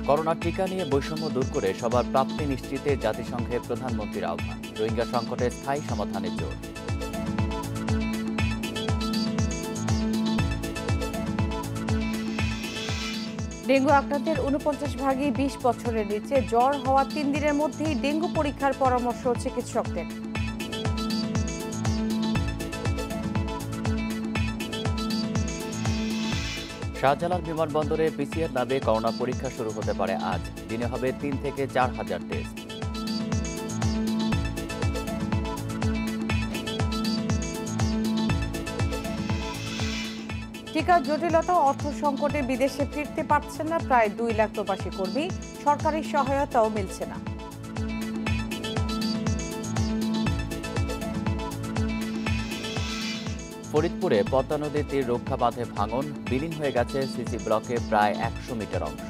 Corona টিকা নিয়ে বৈষম্য দূর করে সবার প্রাপ্তি নিশ্চিতে জাতিসংঘের প্রধানমন্ত্রীর আহ্বান। রোহিঙ্গা সংকটের স্থায়ী সমাধানের জোর। ডেঙ্গু আক্রান্তের ৪৯ ভাগই ২০ বছরের নিচে। জ্বর হওয়া ৩ দিনের মধ্যেই ডেঙ্গু পরীক্ষার পরামর্শ চিকিৎসকদের। শাহজালাল বিমানবন্দরে পিসিআর ল্যাবে করোনা পরীক্ষা শুরু হতে পারে আজ। দিনে হবে ৩ থেকে ৪ হাজার টেস্ট। টিকার জটিলতা ও অর্থ সংকটে বিদেশে ফিরতে পারছেন না প্রায় ২ লাখ প্রবাসী কর্মী। সরকারি সহায়তাও মিলছে না। ফরিদপুরে পদ্মা নদীর তীর রক্ষা বাঁধে ভাঙন, বিলীন হয়ে গেছে সিসি ব্লকে প্রায় ১০০ মিটার অংশ।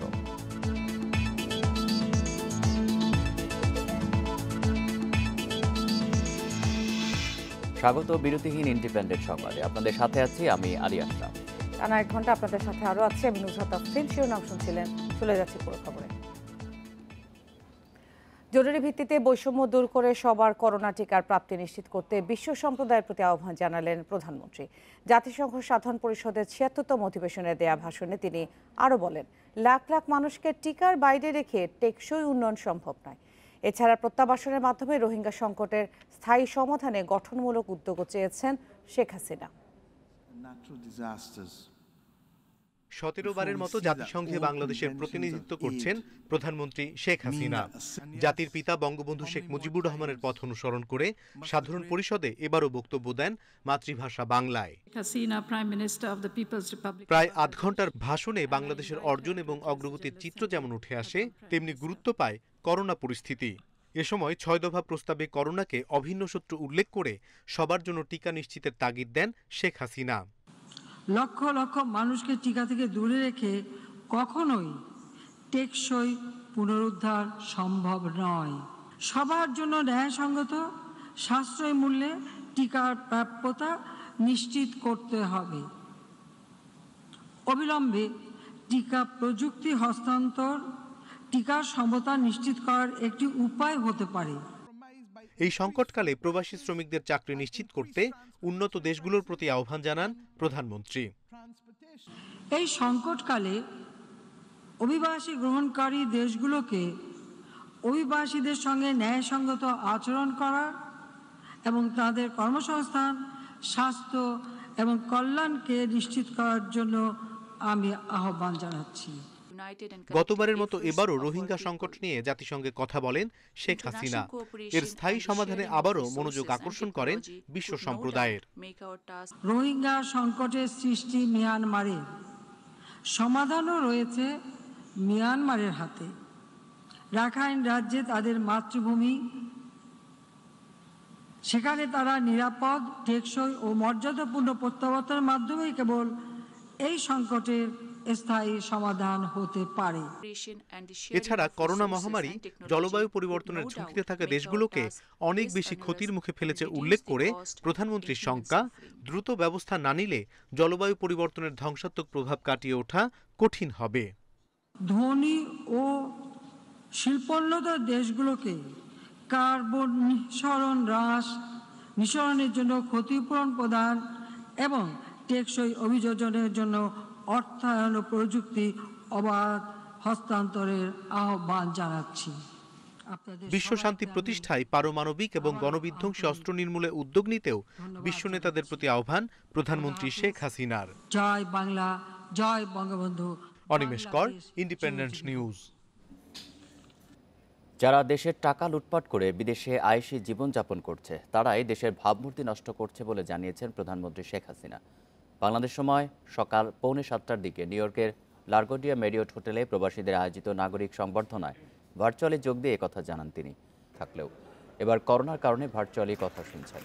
স্বাগত বিরতিহীন ইন্ডিপেন্ডেন্ট সংবাদে, আপনাদের সাথে আছি আমি আলী আশরাফ। টানা ১ ঘন্টা আপনাদের সাথে আরো আছে আমি নুসরাত আফরিন। শিরোনাম শুনছিলেন, চলে যাচ্ছে পুরো খবরে। জরুরি ভিত্তিতে বৈষম্য দূর করে সবার করোনা টিকার প্রাপ্তি নিশ্চিত করতে বিশ্ব সম্প্রদায়ের প্রতি আহ্বান জানালেন প্রধানমন্ত্রী। জাতিসংঘ সাধারণ পরিষদের ৭৬তম অধিবেশনে দেয়া ভাষণে তিনি আরও বলেন, লাখ লাখ মানুষকে টিকার বাইরে রেখে টেকসই উন্নয়ন সম্ভব নয়। এছাড়া প্রত্যাবাসনের মাধ্যমে রোহিঙ্গা সংকটের স্থায়ী সমাধানে গঠনমূলক উদ্যোগও চেয়েছেন শেখ হাসিনা। ১৭ বারের মতো জাতিসংঘে বাংলাদেশের প্রতিনিধিত্ব করছেন প্রধানমন্ত্রী শেখ হাসিনা। জাতির পিতা বঙ্গবন্ধু শেখ মুজিবুর রহমানের পথ অনুসরণ করে সাধারণ পরিষদে এবারও বক্তব্য দেন মাতৃভাষা বাংলায়। প্রায় আধ ঘন্টার ভাষণে বাংলাদেশের অর্জন এবং অগ্রগতির চিত্র যেমন উঠে আসে, তেমনি গুরুত্ব পায় করোনা পরিস্থিতি। এ সময় ৬ দফা প্রস্তাবে করোনাকে অভিন্ন শত্রু উল্লেখ করে সবার জন্য টিকা নিশ্চিতের তাগিদ দেন শেখ হাসিনা। লক্ষ লক্ষ মানুষকে টিকা থেকে দূরে রেখে কখনোই টেকসই পুনরুদ্ধার সম্ভব নয়। সবার জন্য ন্যায়সঙ্গত সাশ্রয়ী মূল্যে টিকার প্রাপ্যতা নিশ্চিত করতে হবে। অবিলম্বে টিকা প্রযুক্তি হস্তান্তর টিকার সমতা নিশ্চিত করার একটি উপায় হতে পারে। এই সংকটকালে প্রবাসী শ্রমিকদের চাকরি নিশ্চিত করতে উন্নত দেশগুলোর প্রতি আহ্বান জানান প্রধানমন্ত্রী। এই সংকটকালে অভিবাসী গ্রহণকারী দেশগুলোকে অভিবাসীদের সঙ্গে ন্যায়সঙ্গত আচরণ করার এবং তাদের কর্মসংস্থান, স্বাস্থ্য এবং কল্যাণকে নিশ্চিত করার জন্য আমি আহ্বান জানাচ্ছি। গতবারের মতো এবারও রোহিঙ্গা সংকট নিয়ে জাতিসংঘে কথা বলেন শেখ হাসিনা। এর স্থায়ী সমাধানে আবারও মনোযোগ আকর্ষণ করেন বিশ্ব সম্প্রদায়ের। রোহিঙ্গা সংকটের সৃষ্টি মিয়ানমারে, সমাধানও রয়েছে মিয়ানমারের হাতে। রাখাইন রাজ্যে তাদের মাতৃভূমি, সেখানে তারা নিরাপদ, টেকসই ও মর্যাদাপূর্ণ প্রত্যাবর্তনের মাধ্যমেই কেবল এই সংকটের স্থায়ী সমাধান হতে পারে। এছাড়া করোনা মহামারী জলবায়ু পরিবর্তনের ঝুঁকিতে থাকা দেশগুলোকে অনেক বেশি ক্ষতির মুখে ফেলেছে উল্লেখ করে প্রধানমন্ত্রীর শঙ্কা, দ্রুত ব্যবস্থা না নিলে জলবায়ু পরিবর্তনের ধ্বংসাত্মক প্রভাব কাটিয়ে ওঠা কঠিন হবে। ধনী ও শিল্পোন্নত দেশগুলোকে কার্বন নিঃসরণের জন্য ক্ষতিপূরণ প্রদান এবং টেকসই অভিযোজনের জন্য অর্থায়ন ও প্রযুক্তি অবাধ হস্তান্তরের আহ্বান জানাচ্ছি। বিশ্ব শান্তি প্রতিষ্ঠায় পারমাণবিক এবং গণবিধ্বংসী অস্ত্র নির্মূলে উদ্যোগ নিতেও বিশ্ব নেতাদের প্রতি আহ্বান প্রধানমন্ত্রী শেখ হাসিনার। জয় বাংলা, জয় বঙ্গবন্ধু। অনিমেষ কর, ইন্ডিপেন্ডেন্ট নিউজ। যারা দেশের টাকা লুটপাট করে বিদেশে আয়েশি জীবনযাপন করছে, তারাই দেশের ভাবমূর্তি নষ্ট করছে বলে জানিয়েছেন প্রধানমন্ত্রী শেখ হাসিনা। বাংলাদেশ সময় সকাল 6:45টার দিকে নিউ ইয়র্কের লারগোডিয়া মেরিয়ট হোটেলে প্রবাসীদের আয়োজিত নাগরিক সংবর্ধনায় ভার্চুয়ালি যোগ দিয়ে কথা জানান তিনি। থাকলেও এবার করোনার কারণে ভার্চুয়ালি কথা শুনছেন।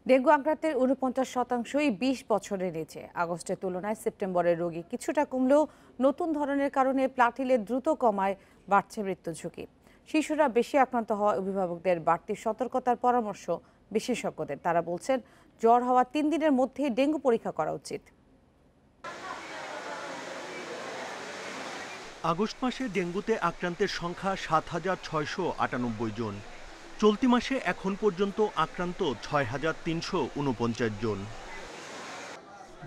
ডেঙ্গু আক্রান্তের ৪৯%ই ২০ বছরের নিচে। আগস্টের তুলনায় সেপ্টেম্বরের রোগী কিছুটা কমলেও নতুন ধরনের কারণে প্লাটিলের দ্রুত কমায় বাড়ছে মৃত্যু ঝুঁকি। শিশুরা বেশি আক্রান্ত হওয়া অভিভাবকদের বাড়তি সতর্কতার পরামর্শ বিশেষজ্ঞদের। তারা বলছেন, জ্বর হওয়া 3 দিনের মধ্যেই ডেঙ্গু পরীক্ষা করা উচিত। আগস্ট মাসে ডেঙ্গুতে আক্রান্তের সংখ্যা ৭,৬৯৮ জন। চলতি মাসে এখন পর্যন্ত আক্রান্ত ৬,৩৪৯ জন।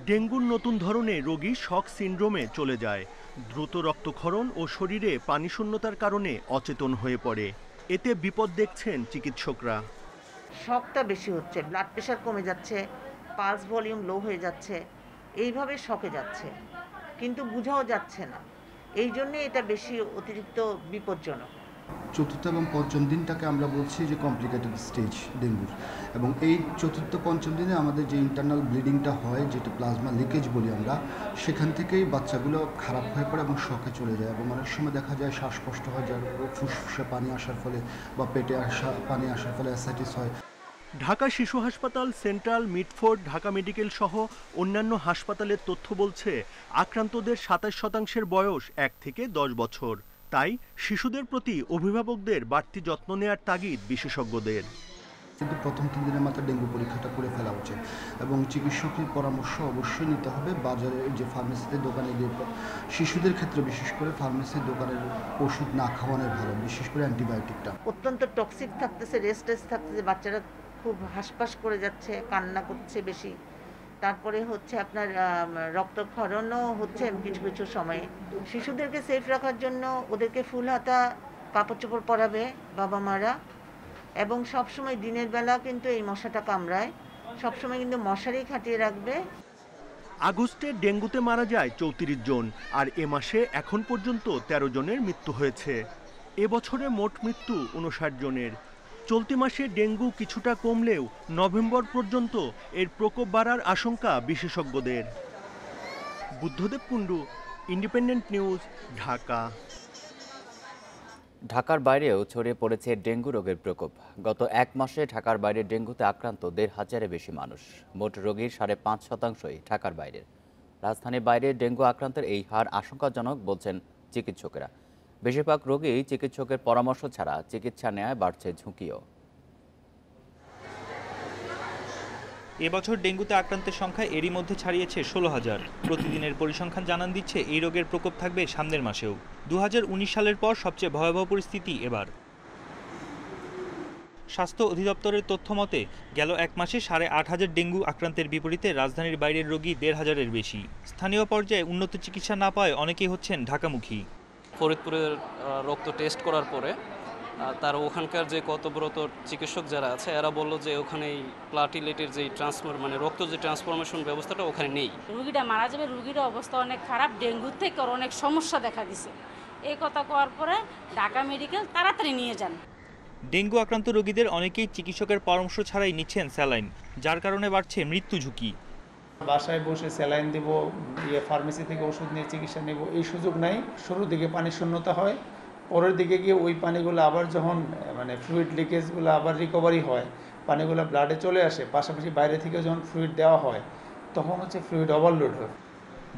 ডেঙ্গুর নতুন ধরনের রোগী শক সিন্ড্রোমে চলে যায়। দ্রুত রক্তক্ষরণ ও শরীরে পানিশূন্যতার কারণে অচেতন হয়ে পড়ে। এতে বিপদ দেখছেন চিকিৎসকরা। শকটা বেশি হচ্ছে, ব্লাড প্রেশার কমে যাচ্ছে, পালস ভলিউম লো হয়ে যাচ্ছে, এইভাবে শকে যাচ্ছে, কিন্তু বোঝাও যাচ্ছে না। এই জন্যে এটা বেশি অতিরিক্ত বিপজ্জনক। চতুর্থ এবং পঞ্চম দিনটাকে আমরা বলছি যে কমপ্লিকেটেড স্টেজ ডেঙ্গুর, এবং এই চতুর্থ পঞ্চম দিনে আমাদের যে ইন্টারনাল ব্লিডিংটা হয়, যেটা প্লাজমা লিকেজ বলি আমরা, সেখান থেকেই বাচ্চাগুলো খারাপ হয়ে পড়ে এবং শকে চলে যায়। এবং অনেক সময় দেখা যায় শ্বাসকষ্ট হয়, যার ফুসফুসে পানি আসার ফলে বা পেটে পানি আসার ফলে অ্যাসাইটিস হয়। ঢাকা শিশু হাসপাতাল, সেন্ট্রাল, মিডফোর্ড, ঢাকা মেডিকেল সহ অন্যান্য হাসপাতালের তথ্য বলছে আক্রান্তদের ২৭% বয়স ১ থেকে ১০ বছর। তাই শিশুদের প্রতি অভিভাবকদের বাড়তি যত্ন নেওয়ার তাগিদ বিশেষজ্ঞদের। কিন্তু প্রথম ৩ দিনের মাথায় ডেঙ্গু পরীক্ষাটা করে ফেলা উচিত এবং চিকিৎসকের পরামর্শ অবশ্যই নিতে হবে। বাজারে যে ফার্মেসিতে দোকানে গিয়ে শিশুদের ক্ষেত্রে বিশেষ করে ফার্মেসির দোকানের ওষুধ না খাওয়ানোই ভালো, বিশেষ করে অ্যান্টিবায়োটিকটা। অত্যন্ত টক্সিক থাকতেছে, রেস্টলেস থাকতেছে, বাচ্চারা খুব হাসপাস করে যাচ্ছে, কান্না করছে বেশি, তারপরে হচ্ছে আপনার রক্তক্ষরণও হচ্ছে কিছু কিছু সময়ে। শিশুদেরকে সেফ রাখার জন্য ওদেরকে ফুল হাতা কাপড় চোপড় পরাবে বাবা মারা, এবং সবসময় দিনের বেলা কিন্তু এই মশাটা কামড়ায়, সবসময় কিন্তু মশারি খাটিয়ে রাখবে। আগস্টে ডেঙ্গুতে মারা যায় ৩৪ জন, আর এ মাসে এখন পর্যন্ত ১৩ জনের মৃত্যু হয়েছে। এবছরে মোট মৃত্যু ৫৯ জনের। চলতি মাসে ডেঙ্গু কিছুটা কমলেও নভেম্বর পর্যন্ত এর প্রকোপ বাড়ার আশঙ্কা বিশেষজ্ঞদের। Buddhadeb Kundu, independent news, Dhaka. ঢাকার বাইরেও ছড়িয়ে পড়েছে ডেঙ্গু রোগের প্রকোপ। গত ১ মাসে ঢাকার বাইরে ডেঙ্গুতে আক্রান্ত ১৫০০-এর বেশি মানুষ। মোট রোগীর ৫.৫%ই ঢাকার বাইরের। রাজধানীর বাইরে ডেঙ্গু আক্রান্তের এই হার আশঙ্কাজনক বলছেন চিকিৎসকেরা। বেশিরভাগ রোগী চিকিৎসকের পরামর্শ ছাড়া চিকিৎসা নেওয়ায় বাড়ছে ঝুঁকিও। এবছর ডেঙ্গুতে আক্রান্তের সংখ্যা এরই মধ্যে ছাড়িয়েছে ১৬,০০০। প্রতিদিনের পরিসংখ্যান জানান দিচ্ছে এই রোগের প্রকোপ থাকবে সামনের মাসেও। ২০১৯ সালের পর সবচেয়ে ভয়াবহ পরিস্থিতি এবার। স্বাস্থ্য অধিদপ্তরের তথ্য মতে গেল ১ মাসে ৮,৫০০ ডেঙ্গু আক্রান্তের বিপরীতে রাজধানীর বাইরের রোগী ১৫০০-এর বেশি। স্থানীয় পর্যায়ে উন্নত চিকিৎসা না পাওয়ায় অনেকেই হচ্ছেন ঢাকামুখী। ফরিদপুরের রক্ত টেস্ট করার পরে তার ওখানকার যে কর্তব্যরত চিকিৎসক যারা আছে এরা বললো যে ওখানে প্লাটিলেটের যে মানে রক্ত যে ট্রান্সফরমেশন ব্যবস্থাটা ওখানে নেই। রুগীটা মারা যাবে, রুগীর অবস্থা অনেক খারাপ, ডেঙ্গুর থেকে অনেক সমস্যা দেখা দিছে। এই কথা কওয়ার পরে ঢাকা মেডিকেল তাড়াতাড়ি নিয়ে যান। ডেঙ্গু আক্রান্ত রোগীদের অনেকেই চিকিৎসকের পরামর্শ ছাড়াই নিচ্ছেন স্যালাইন, যার কারণে বাড়ছে মৃত্যু ঝুঁকি। বাসায় বসে স্যালাইন দেব, ফার্মেসি থেকে ওষুধ নিয়ে চিকিৎসা নেব, এই সুযোগ নাই। শুরুর দিকে পানি শূন্যতা হয়, পরের দিকে গিয়ে ওই পানিগুলো আবার যখন ফ্লুইড লিকেজগুলো আবার রিকভারি হয়, পানিগুলো ব্লাডে চলে আসে, পাশাপাশি বাইরে থেকে যখন ফ্লুইড দেওয়া হয় তখন হচ্ছে ফ্লুইড ওভারলোড হয়।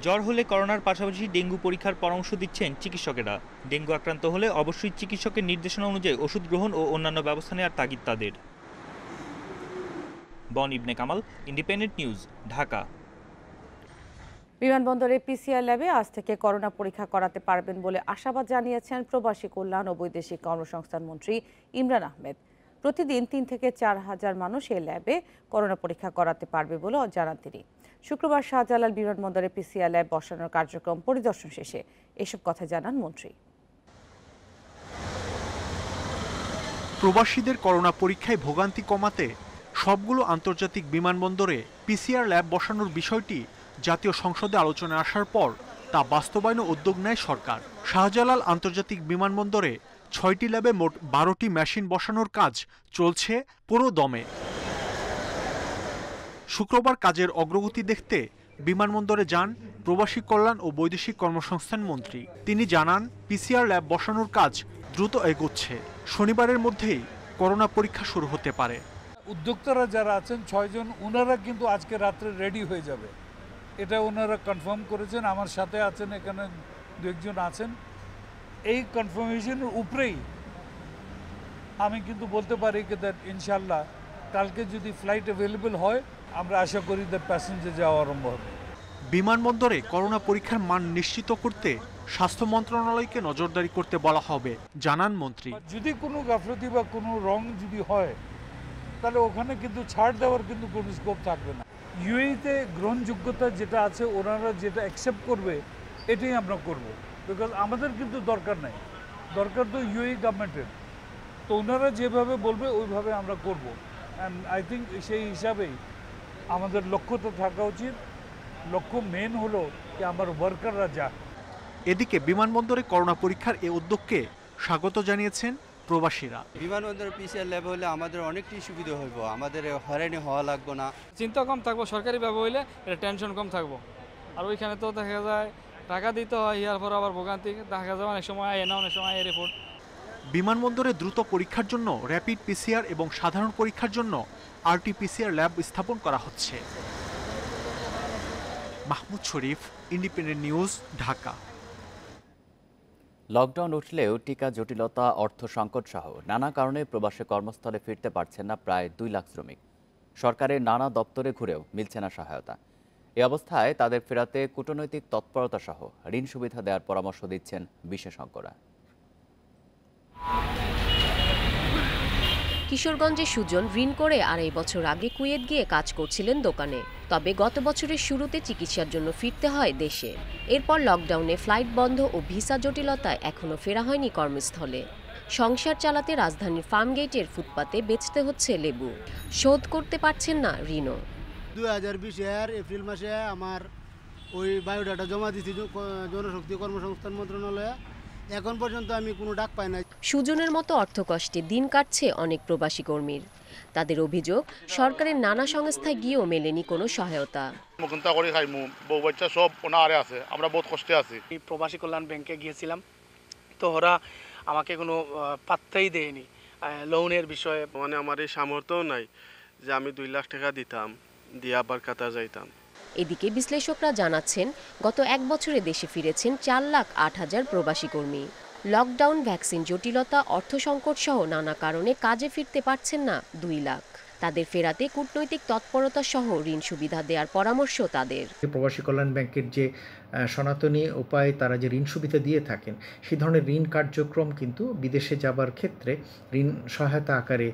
জ্বর হলে করোনার পাশাপাশি ডেঙ্গু পরীক্ষার পরামর্শ দিচ্ছেন চিকিৎসকেরা। ডেঙ্গু আক্রান্ত হলে অবশ্যই চিকিৎসকের নির্দেশনা অনুযায়ী ওষুধ গ্রহণ ও অন্যান্য ব্যবস্থা নেওয়ার তাগিদ তাদের। বন ইবনে কামাল, ইন্ডিপেন্ডেন্ট নিউজ, ঢাকা। বিমানবন্দরে পিসিআর ল্যাবে আজ থেকে করোনা পরীক্ষা করাতে পারবেন বলে আশাবাদ জানিয়েছেন প্রবাসী কল্যাণ ও বৈদেশিক কর্মসংস্থান মন্ত্রী ইমরান আহমেদ। প্রতিদিন ৩ থেকে ৪ হাজার মানুষ এই ল্যাবে করোনা পরীক্ষা করাতে পারবে বলে জানান তিনি। শুক্রবার শাহজালাল বিমানবন্দরে পিসিআর ল্যাব বসানোর কার্যক্রম পরিদর্শন শেষে এসব কথা জানান মন্ত্রী। প্রবাসীদের করোনা পরীক্ষায় ভোগান্তি কমাতে সবগুলো আন্তর্জাতিক বিমানবন্দরে পিসিআর ল্যাব বসানোর বিষয়টি জাতীয় সংসদে আলোচনায় আসার পর তা বাস্তবায়নে উদ্যোগ নেয় সরকার। শাহজালাল আন্তর্জাতিক বিমানবন্দরে ৬টি ল্যাবে মোট ১২টি মেশিন বসানোর কাজ চলছে পুরো দমে। শুক্রবার কাজের অগ্রগতি দেখতে বিমানবন্দরে যান প্রবাসী কল্যাণ ও বৈদেশিক কর্মসংস্থান মন্ত্রী। তিনি জানান, পিসিআর ল্যাব বসানোর কাজ দ্রুত এগোচ্ছে। শনিবারের মধ্যেই করোনা পরীক্ষা শুরু হতে পারে। উদ্যোক্তারা যারা আছেন ৬ জন, ওনারা কিন্তু আজকে রাত্রে রেডি হয়ে যাবে, এটা ওনারা কনফার্ম করেছেন। আমার সাথে আছেন, এখানে ২-১ জন আছেন। এই কনফার্মেশনের উপরেই আমি কিন্তু বলতে পারি যে ইনশাল্লাহ কালকে যদি ফ্লাইট অ্যাভেলেবল হয়, আমরা আশা করি প্যাসেঞ্জার যাওয়া আরম্ভ হবে। বিমানবন্দরে করোনা পরীক্ষার মান নিশ্চিত করতে স্বাস্থ্য মন্ত্রণালয়কে নজরদারি করতে বলা হবে জানান মন্ত্রী। যদি কোনো গাফলতি বা কোনো রং যদি হয় তাহলে ওখানে কিন্তু ছাড় দেওয়ার কিন্তু কোনো স্কোপ থাকবে না। ইউএইতে গ্রহণযোগ্যতা যেটা আছে ওনারা যেটা অ্যাকসেপ্ট করবে এটাই আমরা করব, বিকজ আমাদের কিন্তু দরকার নাই, দরকার তো ইউএই গভর্নমেন্টের। তো ওনারা যেভাবে বলবে ওইভাবে আমরা করব। অ্যান্ড আই থিঙ্ক সেই হিসাবেই আমাদের লক্ষ্যটা থাকা উচিত। লক্ষ্য মেন হলো যে আমার ওয়ার্কাররা যাক। এদিকে বিমানবন্দরে করোনা পরীক্ষার এই উদ্যোগকে স্বাগত জানিয়েছেন প্রবাসীরা। বিমানবন্দরের পিসিআর ল্যাব হলে আমাদের অনেকটাই সুবিধা হইব, আমাদের হয়রানি হওয়া লাগবে না, চিন্তা কম থাকবো, সরকারিভাবে হইলে এটা টেনশন কম থাকবো। আর ওইখানে তো দেখা যায় টাকা দিতে হয়, ইয়ার পর আবার ভোগান্তি দেখা যায়, অনেক সময় আয় না, অনেক সময় আয় রিপোর্ট। বিমানবন্দরে দ্রুত পরীক্ষার জন্য র্যাপিড পিসিআর এবং সাধারণ পরীক্ষার জন্য আরটি-পিসিআর ল্যাব স্থাপন করা হচ্ছে। মাহমুদ শরীফ, ইন্ডিপেন্ডেন্ট নিউজ, ঢাকা। লকডাউন উঠলেও টিকা জটিলতা, অর্থ সংকট সহ নানা কারণে প্রবাসে কর্মস্থলে ফিরতে পারছেন না প্রায় 2 লাখ শ্রমিক। সরকারের নানা দপ্তরে ঘুরেও মিলছে না সহায়তা। এ অবস্থায় তাদের ফেরাতে কূটনৈতিক তৎপরতা সহ ঋণ সুবিধা দেওয়ার পরামর্শ দিচ্ছেন বিশেষজ্ঞরা। কিশোরগঞ্জে সুজন ঋণ করে 2.5 বছর আগে কুয়েত গিয়ে কাজ করছিলেন দোকানে। তবে গত বছরের শুরুতে চিকিৎসার জন্য ফিরতে হয় দেশে। এরপর লকডাউনে ফ্লাইট বন্ধ ও ভিসা জটিলতায় এখনও ফেরা হয়নি কর্মস্থলে। সংসার চালাতে রাজধানীর ফার্মগেটের ফুটপাতে বেচতে হচ্ছে লেবু। শোধ করতে পারছেন না ঋণও। 2020-এর এপ্রিল মাসে আমার ওই বায়োডাটা জমা দিয়েছি জনশক্তি কর্মসংস্থান মন্ত্রণালয়ে। এখন পর্যন্ত আমি কোনো ডাক পাই না। সুজনের মতো অর্থকষ্টে দিন কাটছে অনেক প্রবাসী কর্মীর। তাদের অভিযোগ, সরকারের নানা সংস্থায় গিয়েও মেলেনি কোনো সহায়তা। আমরা বহুত কষ্টে আছি। প্রবাসী কল্যাণ ব্যাংকে গিয়েছিলাম, তো ওরা আমাকে কোনো পাত্তাই দেয়নি লোনের বিষয়ে। মানে আমার এই সামর্থ্য নাই যে আমি 2 লাখ টাকা দিতাম, দিয়ে আবার কাতার যাইতাম। এদিকে বিশ্লেষকরা জানাচ্ছেন, গত 1 বছরে দেশে ফিরেছেন 4,08,000 প্রবাসী কর্মী। লকডাউন, ভ্যাকসিন জটিলতা, অর্থ সংকট সহ নানা কারণে কাজে ফিরতে পারছেন না 2 লাখ। তাদের ফেরাতে কূটনৈতিক তৎপরতা সহ ঋণ সুবিধা দেওয়ার পরামর্শ তাদের। প্রবাসী কল্যাণ ব্যাংকের যে সনাতনী উপায় তারা যে ঋণ সুবিধা দিয়ে থাকেন, সেই ধরনের ঋণ কার্যক্রম কিন্তু বিদেশে যাবার ক্ষেত্রে ঋণ সহায়তা আকারে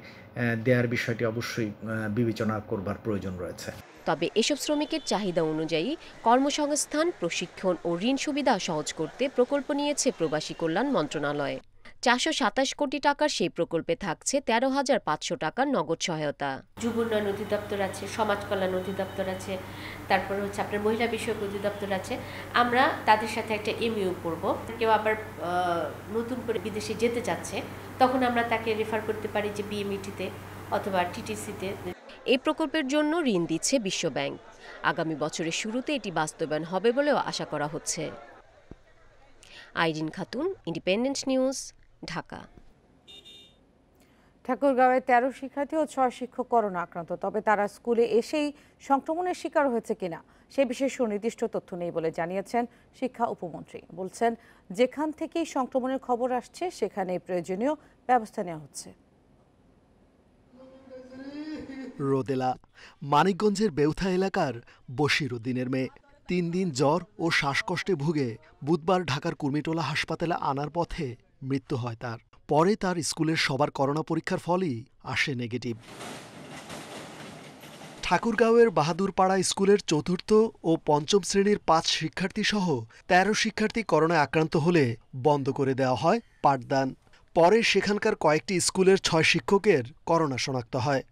দেওয়ার বিষয়টি অবশ্যই বিবেচনা করবার প্রয়োজন রয়েছে। তবে এসব শ্রমিকের চাহিদা অনুযায়ী কর্মসংস্থান, প্রশিক্ষণ ও ঋণ সুবিধা সহজ করতে প্রকল্প নিয়েছে প্রবাসী কল্যাণ মন্ত্রণালয়। 427 কোটি টাকার সেই প্রকল্পে থাকছে 13,500 টাকার নগদ সহায়তা। যুব উন্নয়ন অধিদপ্তর আছে, সমাজ কল্যাণ অধিদপ্তর আছে, তারপর হচ্ছে আপনার মহিলা বিষয়ক অধিদপ্তর আছে। আমরা তাদের সাথে একটা এমইউ করব। কেউ আবার নতুন করে বিদেশে যেতে চাচ্ছে, তখন আমরা তাকে রেফার করতে পারি যে বিএমইটিতে অথবা টিটিসিতে। এই প্রকল্পের জন্য ঋণ দিচ্ছে বিশ্বব্যাংক। আগামী বছরের শুরুতে এটি বাস্তবায়ন হবে বলেও আশা করা হচ্ছে। Irin Khatun, independent news, Dhaka. ঠাকুরগাঁওয়ে 13 শিক্ষার্থী ও 6 শিক্ষক করোনা আক্রান্ত। তবে তারা স্কুলে এসেই সংক্রমণের শিকার হয়েছে কিনা সে বিষয়ে সুনির্দিষ্ট তথ্য নেই বলে জানিয়েছেন শিক্ষা উপমন্ত্রী। বলছেন, যেখান থেকেই সংক্রমণের খবর আসছে সেখানে প্রয়োজনীয় ব্যবস্থা নেওয়া হচ্ছে। রোদেলা, মানিকগঞ্জের বেউথা এলাকার বশির উদ্দিনের মেয়ে। 3 দিন জ্বর ও শ্বাসকষ্টে ভুগে বুধবার ঢাকার কুর্মিটোলা হাসপাতালে আনার পথে মৃত্যু হয় তার। পরে তার স্কুলের সবার করোনা পরীক্ষার ফলই আসে নেগেটিভ। ঠাকুরগাঁওয়ের বাহাদুরপাড়া স্কুলের 4র্থ ও 5ম শ্রেণীর 5 শিক্ষার্থী সহ 13 শিক্ষার্থী করোনায় আক্রান্ত হলে বন্ধ করে দেওয়া হয় পাঠদান। পরে সেখানকার কয়েকটি স্কুলের 6 শিক্ষকের করোনা শনাক্ত হয়।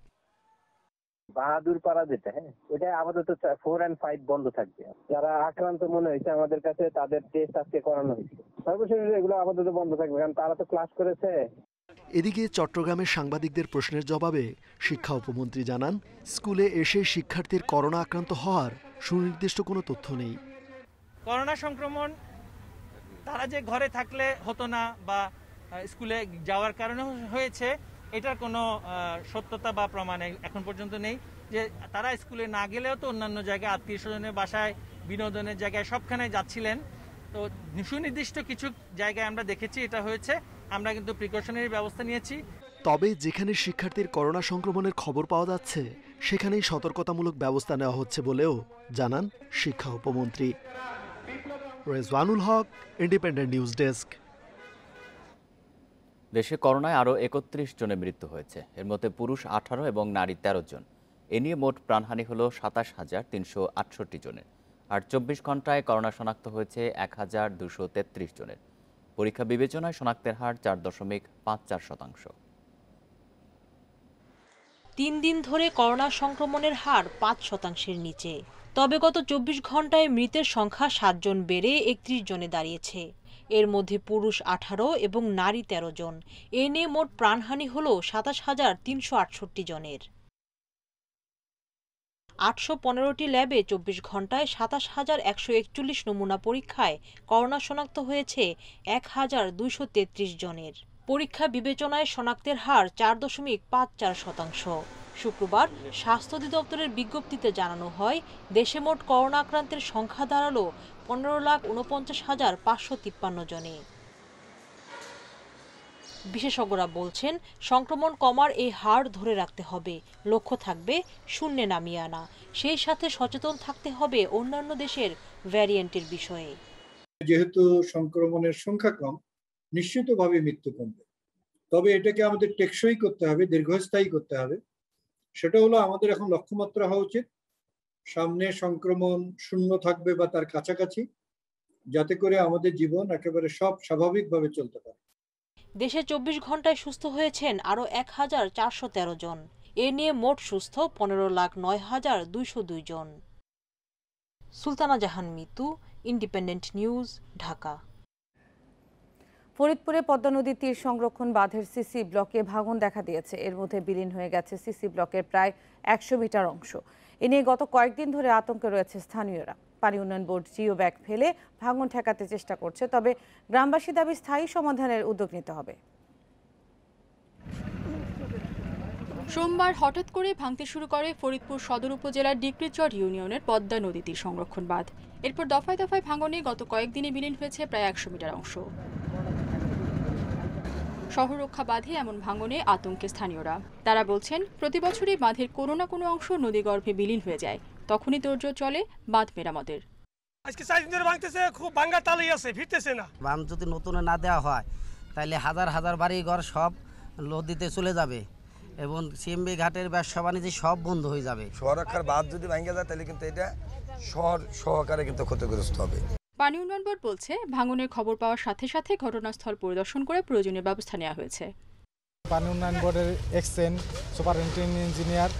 বাহাদুরপাড়া যেটা, ওটা আপাতত 4 and 5 বন্ধ থাকবে। যারা আক্রান্ত মনে হয়েছে আমাদের কাছে, তাদের টেস্ট আজকে করানো হয়েছে। সর্বশেষ এগুলো আপাতত বন্ধ থাকবে, কারণ তারা তো ক্লাস করেছে। এদিকে চট্টগ্রামের সাংবাদিকদের প্রশ্নের জবাবে শিক্ষা উপমন্ত্রী জানান, স্কুলে এসে শিক্ষার্থীর করোনা আক্রান্ত হওয়ার সুনির্দিষ্ট কোনো তথ্য নেই। করোনা সংক্রমণ তারা যে ঘরে থাকলে হতো না বা স্কুলে যাওয়ার কারণে হয়েছে, এটার কোনো সত্যতা বা প্রমাণ এখন পর্যন্ত নেই। যে তারা স্কুলে না গেলেও তো অন্যান্য জায়গায় আত্মীয় স্বজনের বাসায়, বিনোদনের জায়গায় সবখানে যাচ্ছিলেন। তো সুনির্দিষ্ট কিছু জায়গায় আমরা দেখেছি এটা হয়েছে, আমরা কিন্তু প্রিকশনারি ব্যবস্থা নিয়েছি। তবে যেখানে শিক্ষার্থীর করোনা সংক্রমণের খবর পাওয়া যাচ্ছে সেখানেই সতর্কতামূলক ব্যবস্থা নেওয়া হচ্ছে বলেও জানান শিক্ষা উপমন্ত্রী। রেজওয়ানুল হক, ইন্ডিপেন্ডেন্ট নিউজ ডেস্ক। দেশে করোনায় আরও ৩১ জনের মৃত্যু হয়েছে। এর মধ্যে পুরুষ 18 এবং নারী 13 জন। এ নিয়ে মোট প্রাণহানি হল ২৭,৩৬৮ জনের। আর 24 ঘন্টায় করোনা শনাক্ত হয়েছে ১,২৩৩ জনের। পরীক্ষা বিবেচনায় শনাক্তের হার ৪.৫৪%। ৩ দিন ধরে করোনা সংক্রমণের হার ৫%-এর নিচে। তবে গত ২৪ ঘন্টায় মৃতের সংখ্যা 7 জন বেড়ে ৩১ জনে দাঁড়িয়েছে। এর মধ্যে পুরুষ 18 এবং নারী 13 জন। এ নিয়ে মোট প্রাণহানি হল ২৭,৩৬৮ জনের। ৮১৫টি ল্যাবে 24 ঘন্টায় ২৭,১৪১ নমুনা পরীক্ষায় করোনা শনাক্ত হয়েছে ১,২৩৩ জনের। পরীক্ষা বিবেচনায় শনাক্তের হার ৪.৫৪%। শুক্রবার স্বাস্থ্য অধিদপ্তরের বিজ্ঞপ্তিতে জানানো হয়, দেশে মোট করোনা আক্রান্তের সংখ্যা দাঁড়ালো ১৫,৪৯,৫৫৩ জনে। বিশেষজ্ঞরা বলছেন, সংক্রমণ কমার এই হার ধরে রাখতে হবে। লক্ষ্য থাকবে শূন্যে নামিয়ে আনা। সেই সাথে সচেতন থাকতে হবে অন্যান্য দেশের ভ্যারিয়েন্টের বিষয়ে। যেহেতু সংক্রমণের সংখ্যা কম, নিশ্চিতভাবে মৃত্যু কমবে। তবে এটাকে আমাদের টেকসই করতে হবে, দীর্ঘস্থায়ী করতে হবে। সেটা হলো আমাদের এখন লক্ষ্যমাত্রা হওয়া উচিত সামনে সংক্রমণ শূন্য থাকবে বা তার কাছাকাছি, যাতে করে আমাদের জীবন একেবারে সব স্বাভাবিকভাবে চলতে পারে। দেশে 24 ঘন্টায় সুস্থ হয়েছেন আরও ১,৪১৩ জন। এ নিয়ে মোট সুস্থ ১৫,০৯,২০২ জন। সুলতানা জাহান মিতু, ইন্ডিপেন্ডেন্ট নিউজ, ঢাকা। ফরিদপুরে পদ্মা নদীর তীর সংরক্ষণ বাঁধের সিসি ব্লকে ভাঙন দেখা দিয়েছে। এর মধ্যে বিলীন হয়ে গেছে সিসি ব্লকের প্রায় ১০০ মিটার অংশ। এ নিয়ে গত কয়েকদিন ধরে আতঙ্কে রয়েছে স্থানীয়রা। পানি উন্নয়ন বোর্ড জিও ব্যাগ ফেলে ভাঙন ঠেকাতে চেষ্টা করছে, তবে গ্রামবাসী দাবি স্থায়ী সমাধানের উদ্যোগ নিতে হবে। সোমবার হঠাৎ করে ভাঙতে শুরু করে ফরিদপুর সদর উপজেলার ডিকরিচর ইউনিয়নের পদ্মা নদী তীর সংরক্ষণ বাঁধ। এরপর দফায় দফায় ভাঙনে গত কয়েকদিনে বিলীন হয়েছে প্রায় ১০০ মিটার অংশ। শহর রক্ষা বাঁধে এমন ভাঙনে আতঙ্কে স্থানীয়রা। তারা বলছেন, প্রতি বছরই বাঁধের কোনো না কোনো অংশ নদীগর্ভে বিলীন হয়ে যায়। তখনই তোড়জোড় চলে বাঁধ মেরামতের। আজকে 4 দিন ধরে ভাঙতেছে, খুব ভাঙা তালই আছে, ফিরতেছে না। বাঁধ যদি নতুন না দেওয়া হয় তাহলে হাজার হাজার বাড়ি ঘর সব নদীতে চলে যাবে এবং সিএমবি ঘাটের ব্যবসা বাণিজ্য সব বন্ধ হয়ে যাবে। শহরকার বাঁধ যদি ভেঙে যায় তাহলে কিন্তু এটা শহর সহকারে কিন্তু ক্ষতিগ্রস্ত হবে। পানি উন্নয়ন বোর্ড বলছে, ভাঙনের খবর পাওয়ার সাথে সাথে ঘটনাস্থল পরিদর্শন করে প্রয়োজনীয় ব্যবস্থা নেওয়া হয়েছে। পানি উন্নয়ন বোর্ডের এক্সেন সুপারিনটেন্ডেন্ট ইঞ্জিনিয়ার,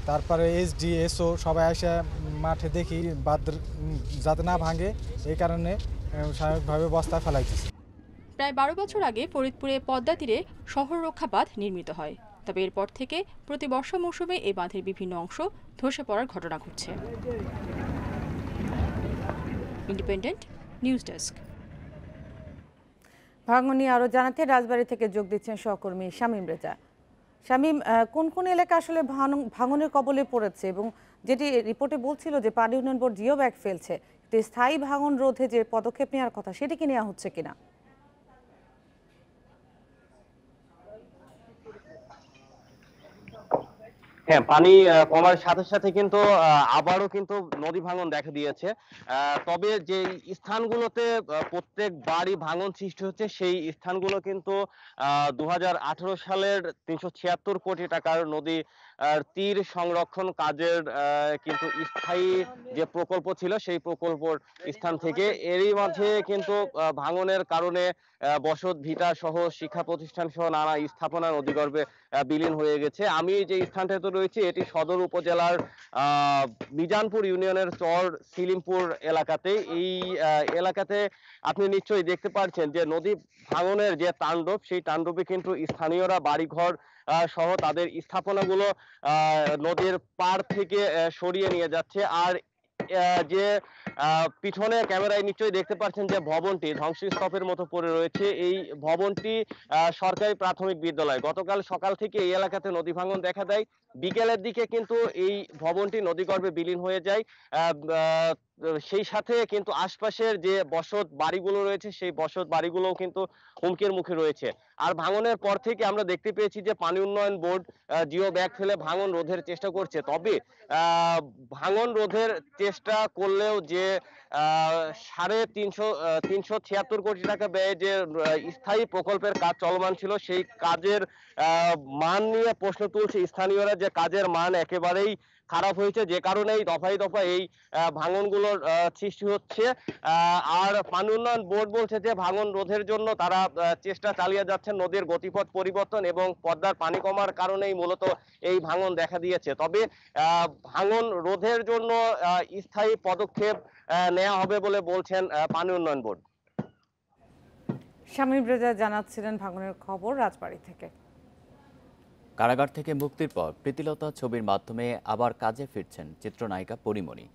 তারপরে এসডি এসও সবাই এসে মাঠে দেখি বাঁধ যাতে না ভাঙে এই কারণে স্বাভাবিকভাবে বস্তা ফেলাইতেছে। প্রায় ১২ বছর আগে ফরিদপুরে পদ্মা তীরে শহর রক্ষা বাঁধ নির্মিত হয়। তবে এরপর থেকে প্রতি বর্ষা মৌসুমে এই বাঁধের বিভিন্ন অংশ ধসে পড়ার ঘটনা ঘটছে। Independent news desk. ভাঙন নিয়ে আরও জানাতে রাজবাড়ী থেকে যোগ দিচ্ছেন সহকর্মী শামীম রেজা। শামীম, কোন কোন এলাকা আসলে ভাঙনের কবলে পড়েছে এবং যেটি রিপোর্টে বলছিল যে পানি উন্নয়ন বোর্ড জিও ব্যাগ ফেলছে, স্থায়ী ভাঙন রোধে যে পদক্ষেপ নেওয়ার কথা সেটি কি নেওয়া হচ্ছে কিনা? হ্যাঁ, পানি কমার সাথে সাথে কিন্তু আবারও কিন্তু নদী ভাঙন দেখা দিয়েছে। তবে যে স্থানগুলোতে প্রত্যেকবারই ভাঙন সৃষ্টি হচ্ছে সেই স্থানগুলো কিন্তু ২০১৮ সালের ৩৭৬ কোটি টাকার নদী তীর সংরক্ষণ কাজের কিন্তু স্থায়ী যে প্রকল্প ছিল সেই প্রকল্পর স্থান থেকে। এরই মাঝে কিন্তু ভাঙনের কারণে বসত ভিটা সহ শিক্ষা প্রতিষ্ঠান সহ নানা স্থাপনা নদীগর্ভে বিলীন হয়ে গেছে। আমি যে স্থানটাতে রয়েছি এটি সদর উপজেলার মিজানপুর ইউনিয়নের চর সিলিমপুর এলাকাতে। এই এলাকাতে আপনি নিশ্চয়ই দেখতে পাচ্ছেন যে নদী ভাঙনের যে তাণ্ডব, সেই তাণ্ডবে কিন্তু স্থানীয়রা বাড়িঘর সহ তাদের স্থাপনাগুলো নদীর পাড় থেকে সরিয়ে নিয়ে যাচ্ছে। আর যে পিছনে ক্যামেরায় নিশ্চয়ই দেখতে পাচ্ছেন যে ভবনটি ধ্বংসস্তূপের মতো পড়ে রয়েছে, এই ভবনটি সরকারি প্রাথমিক বিদ্যালয়। গতকাল সকাল থেকে এই এলাকাতে নদী ভাঙন দেখা দেয়। বিকেলের দিকে কিন্তু এই ভবনটি নদীগর্ভে বিলীন হয়ে যায়। সেই সাথে কিন্তু আশপাশের যে বসত বাড়িগুলো রয়েছে সেই বসত বাড়িগুলোও কিন্তু হুমকির মুখে রয়েছে। আর ভাঙনের পর থেকে আমরা দেখতে পেয়েছি যে পানি উন্নয়ন বোর্ড জিও ব্যাগ ফেলে ভাঙন রোধের চেষ্টা করছে। তবে ভাঙন রোধের চেষ্টা করলেও যে 376 কোটি টাকা ব্যয়ে যে স্থায়ী প্রকল্পের কাজ চলমান ছিল সেই কাজের মান নিয়ে প্রশ্ন তুলছে স্থানীয়রা, যে কাজের মান একেবারেই খারাপ হয়েছে, যে কারণেই দফায় দফায় এই ভাঙনগুলোর সৃষ্টি হচ্ছে। আর পানি উন্নয়ন বোর্ড বলছে যে ভাঙন রোধের জন্য তারা চেষ্টা চালিয়ে যাচ্ছেন, নদীর গতিপথ পরিবর্তন এবং পদ্মার পানি কমার কারণেই মূলত এই ভাঙন দেখা দিয়েছে। তবে ভাঙন রোধের জন্য স্থায়ী পদক্ষেপ নেওয়া হবে বলে বলছেন পানি উন্নয়ন বোর্ড। শামীম রেজা জানাচ্ছিলেন ভাঙনের খবর রাজবাড়ী থেকে। কারাগার থেকে মুক্তির পর প্রীতিলতা ছবির মাধ্যমে আবার কাজে ফিরছেন চিত্রনায়িকা পরিমণি।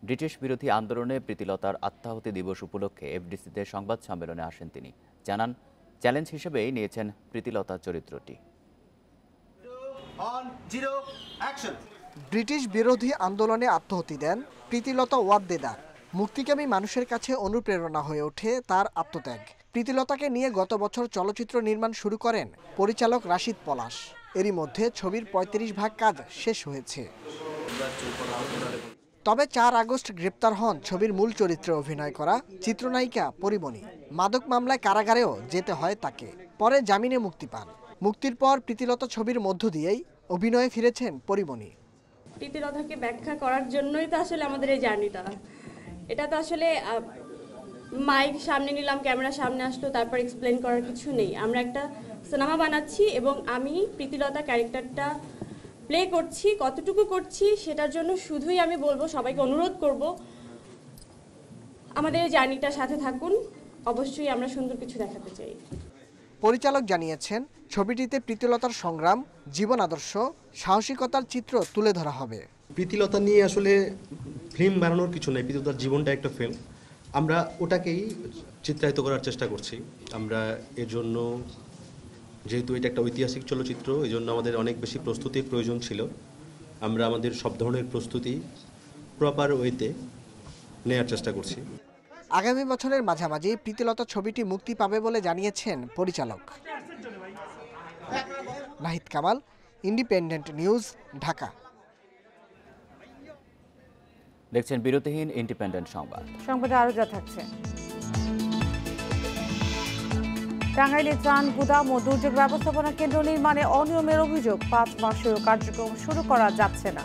ব্রিটিশ বিরোধী আন্দোলনে প্রীতিলতার আত্মাহুতি দিবস উপলক্ষে এফডিসিতে সংবাদ সম্মেলনে আসেন তিনি। জানান, চ্যালেঞ্জ হিসেবেই নিয়েছেন প্রীতিলতা চরিত্রটি। ব্রিটিশ বিরোধী আন্দোলনে আত্মাহুতি দেন প্রীতিলতা ওয়াদ্দেদার। মুক্তিকামী মানুষের কাছে অনুপ্রেরণা হয়ে ওঠে তার আত্মত্যাগ। প্রীতিলতাকে নিয়ে গত বছর চলচ্চিত্র নির্মাণ শুরু করেন পরিচালক রাশিদ পলাশ। এরই মধ্যে ছবির ৩৫ ভাগ কাজ শেষ হয়েছে। তবে ৪ আগস্ট গ্রেপ্তার হন ছবির মূল চরিত্রে অভিনয় করা চিত্রনায়িকা পরিমণি। মাদক মামলায় কারাগারেও যেতে হয় তাকে, পরে জামিনে মুক্তি পান। মুক্তির পর প্রীতিলতা ছবির মধ্য দিয়েই অভিনয়ে ফিরেছেন পরিমণি। প্রীতিলতাকে ব্যাখ্যা করার জন্যই তো আসলে আমাদের এই জার্নিটা। এটা তো আসলে মাইক সামনে নিলাম, ক্যামেরা সামনে আসলো, তারপর এক্সপ্লেন করার কিছু নেই। আমরা একটা সিনেমা বানাচ্ছি এবং আমি প্রীতিলতা ক্যারেক্টারটা প্লে করছি, কতটুকু করছি সেটার জন্য শুধুই আমি বলবো, সবাইকে অনুরোধ করব আমাদের এই জার্নিটার সাথে থাকুন। অবশ্যই আমরা সুন্দর কিছু দেখাতে চাই। পরিচালক জানিয়েছেন, ছবিটিতে প্রীতিলতার সংগ্রাম, জীবন আদর্শ, সাহসিকতার চিত্র তুলে ধরা হবে। প্রীতিলতা নিয়ে আসলে ফিল্ম বানানোর কিছু নেই, প্রীতিলতার জীবনটা একটা ফিল্ম, আমরা ওটাকেই চিত্রায়িত করার চেষ্টা করছি। আমরা এর জন্য, যেহেতু এটা একটা ঐতিহাসিক চলচ্চিত্র, এই জন্য আমাদের অনেক বেশি প্রস্তুতির প্রয়োজন ছিল। আমরা আমাদের সব ধরনের প্রস্তুতি প্রপার ওয়েতে নেওয়ার চেষ্টা করছি। আগামী বছরের মাঝামাঝি প্রীতিলতা ছবিটি মুক্তি পাবে বলে জানিয়েছেন পরিচালক। Nahid Kamal, independent news, Dhaka. দেখছেন বিরতিহীন ইন্ডিপেন্ডেন্ট সংবাদ। সংবাদে আরো যা থাকছে। টাঙ্গাইলে ত্রাণ গুদাম ও দুর্যোগ ব্যবস্থাপনা কেন্দ্র নির্মাণে অনিয়মের অভিযোগ, 5 মাসেও কার্যক্রম শুরু করা যাচ্ছে না।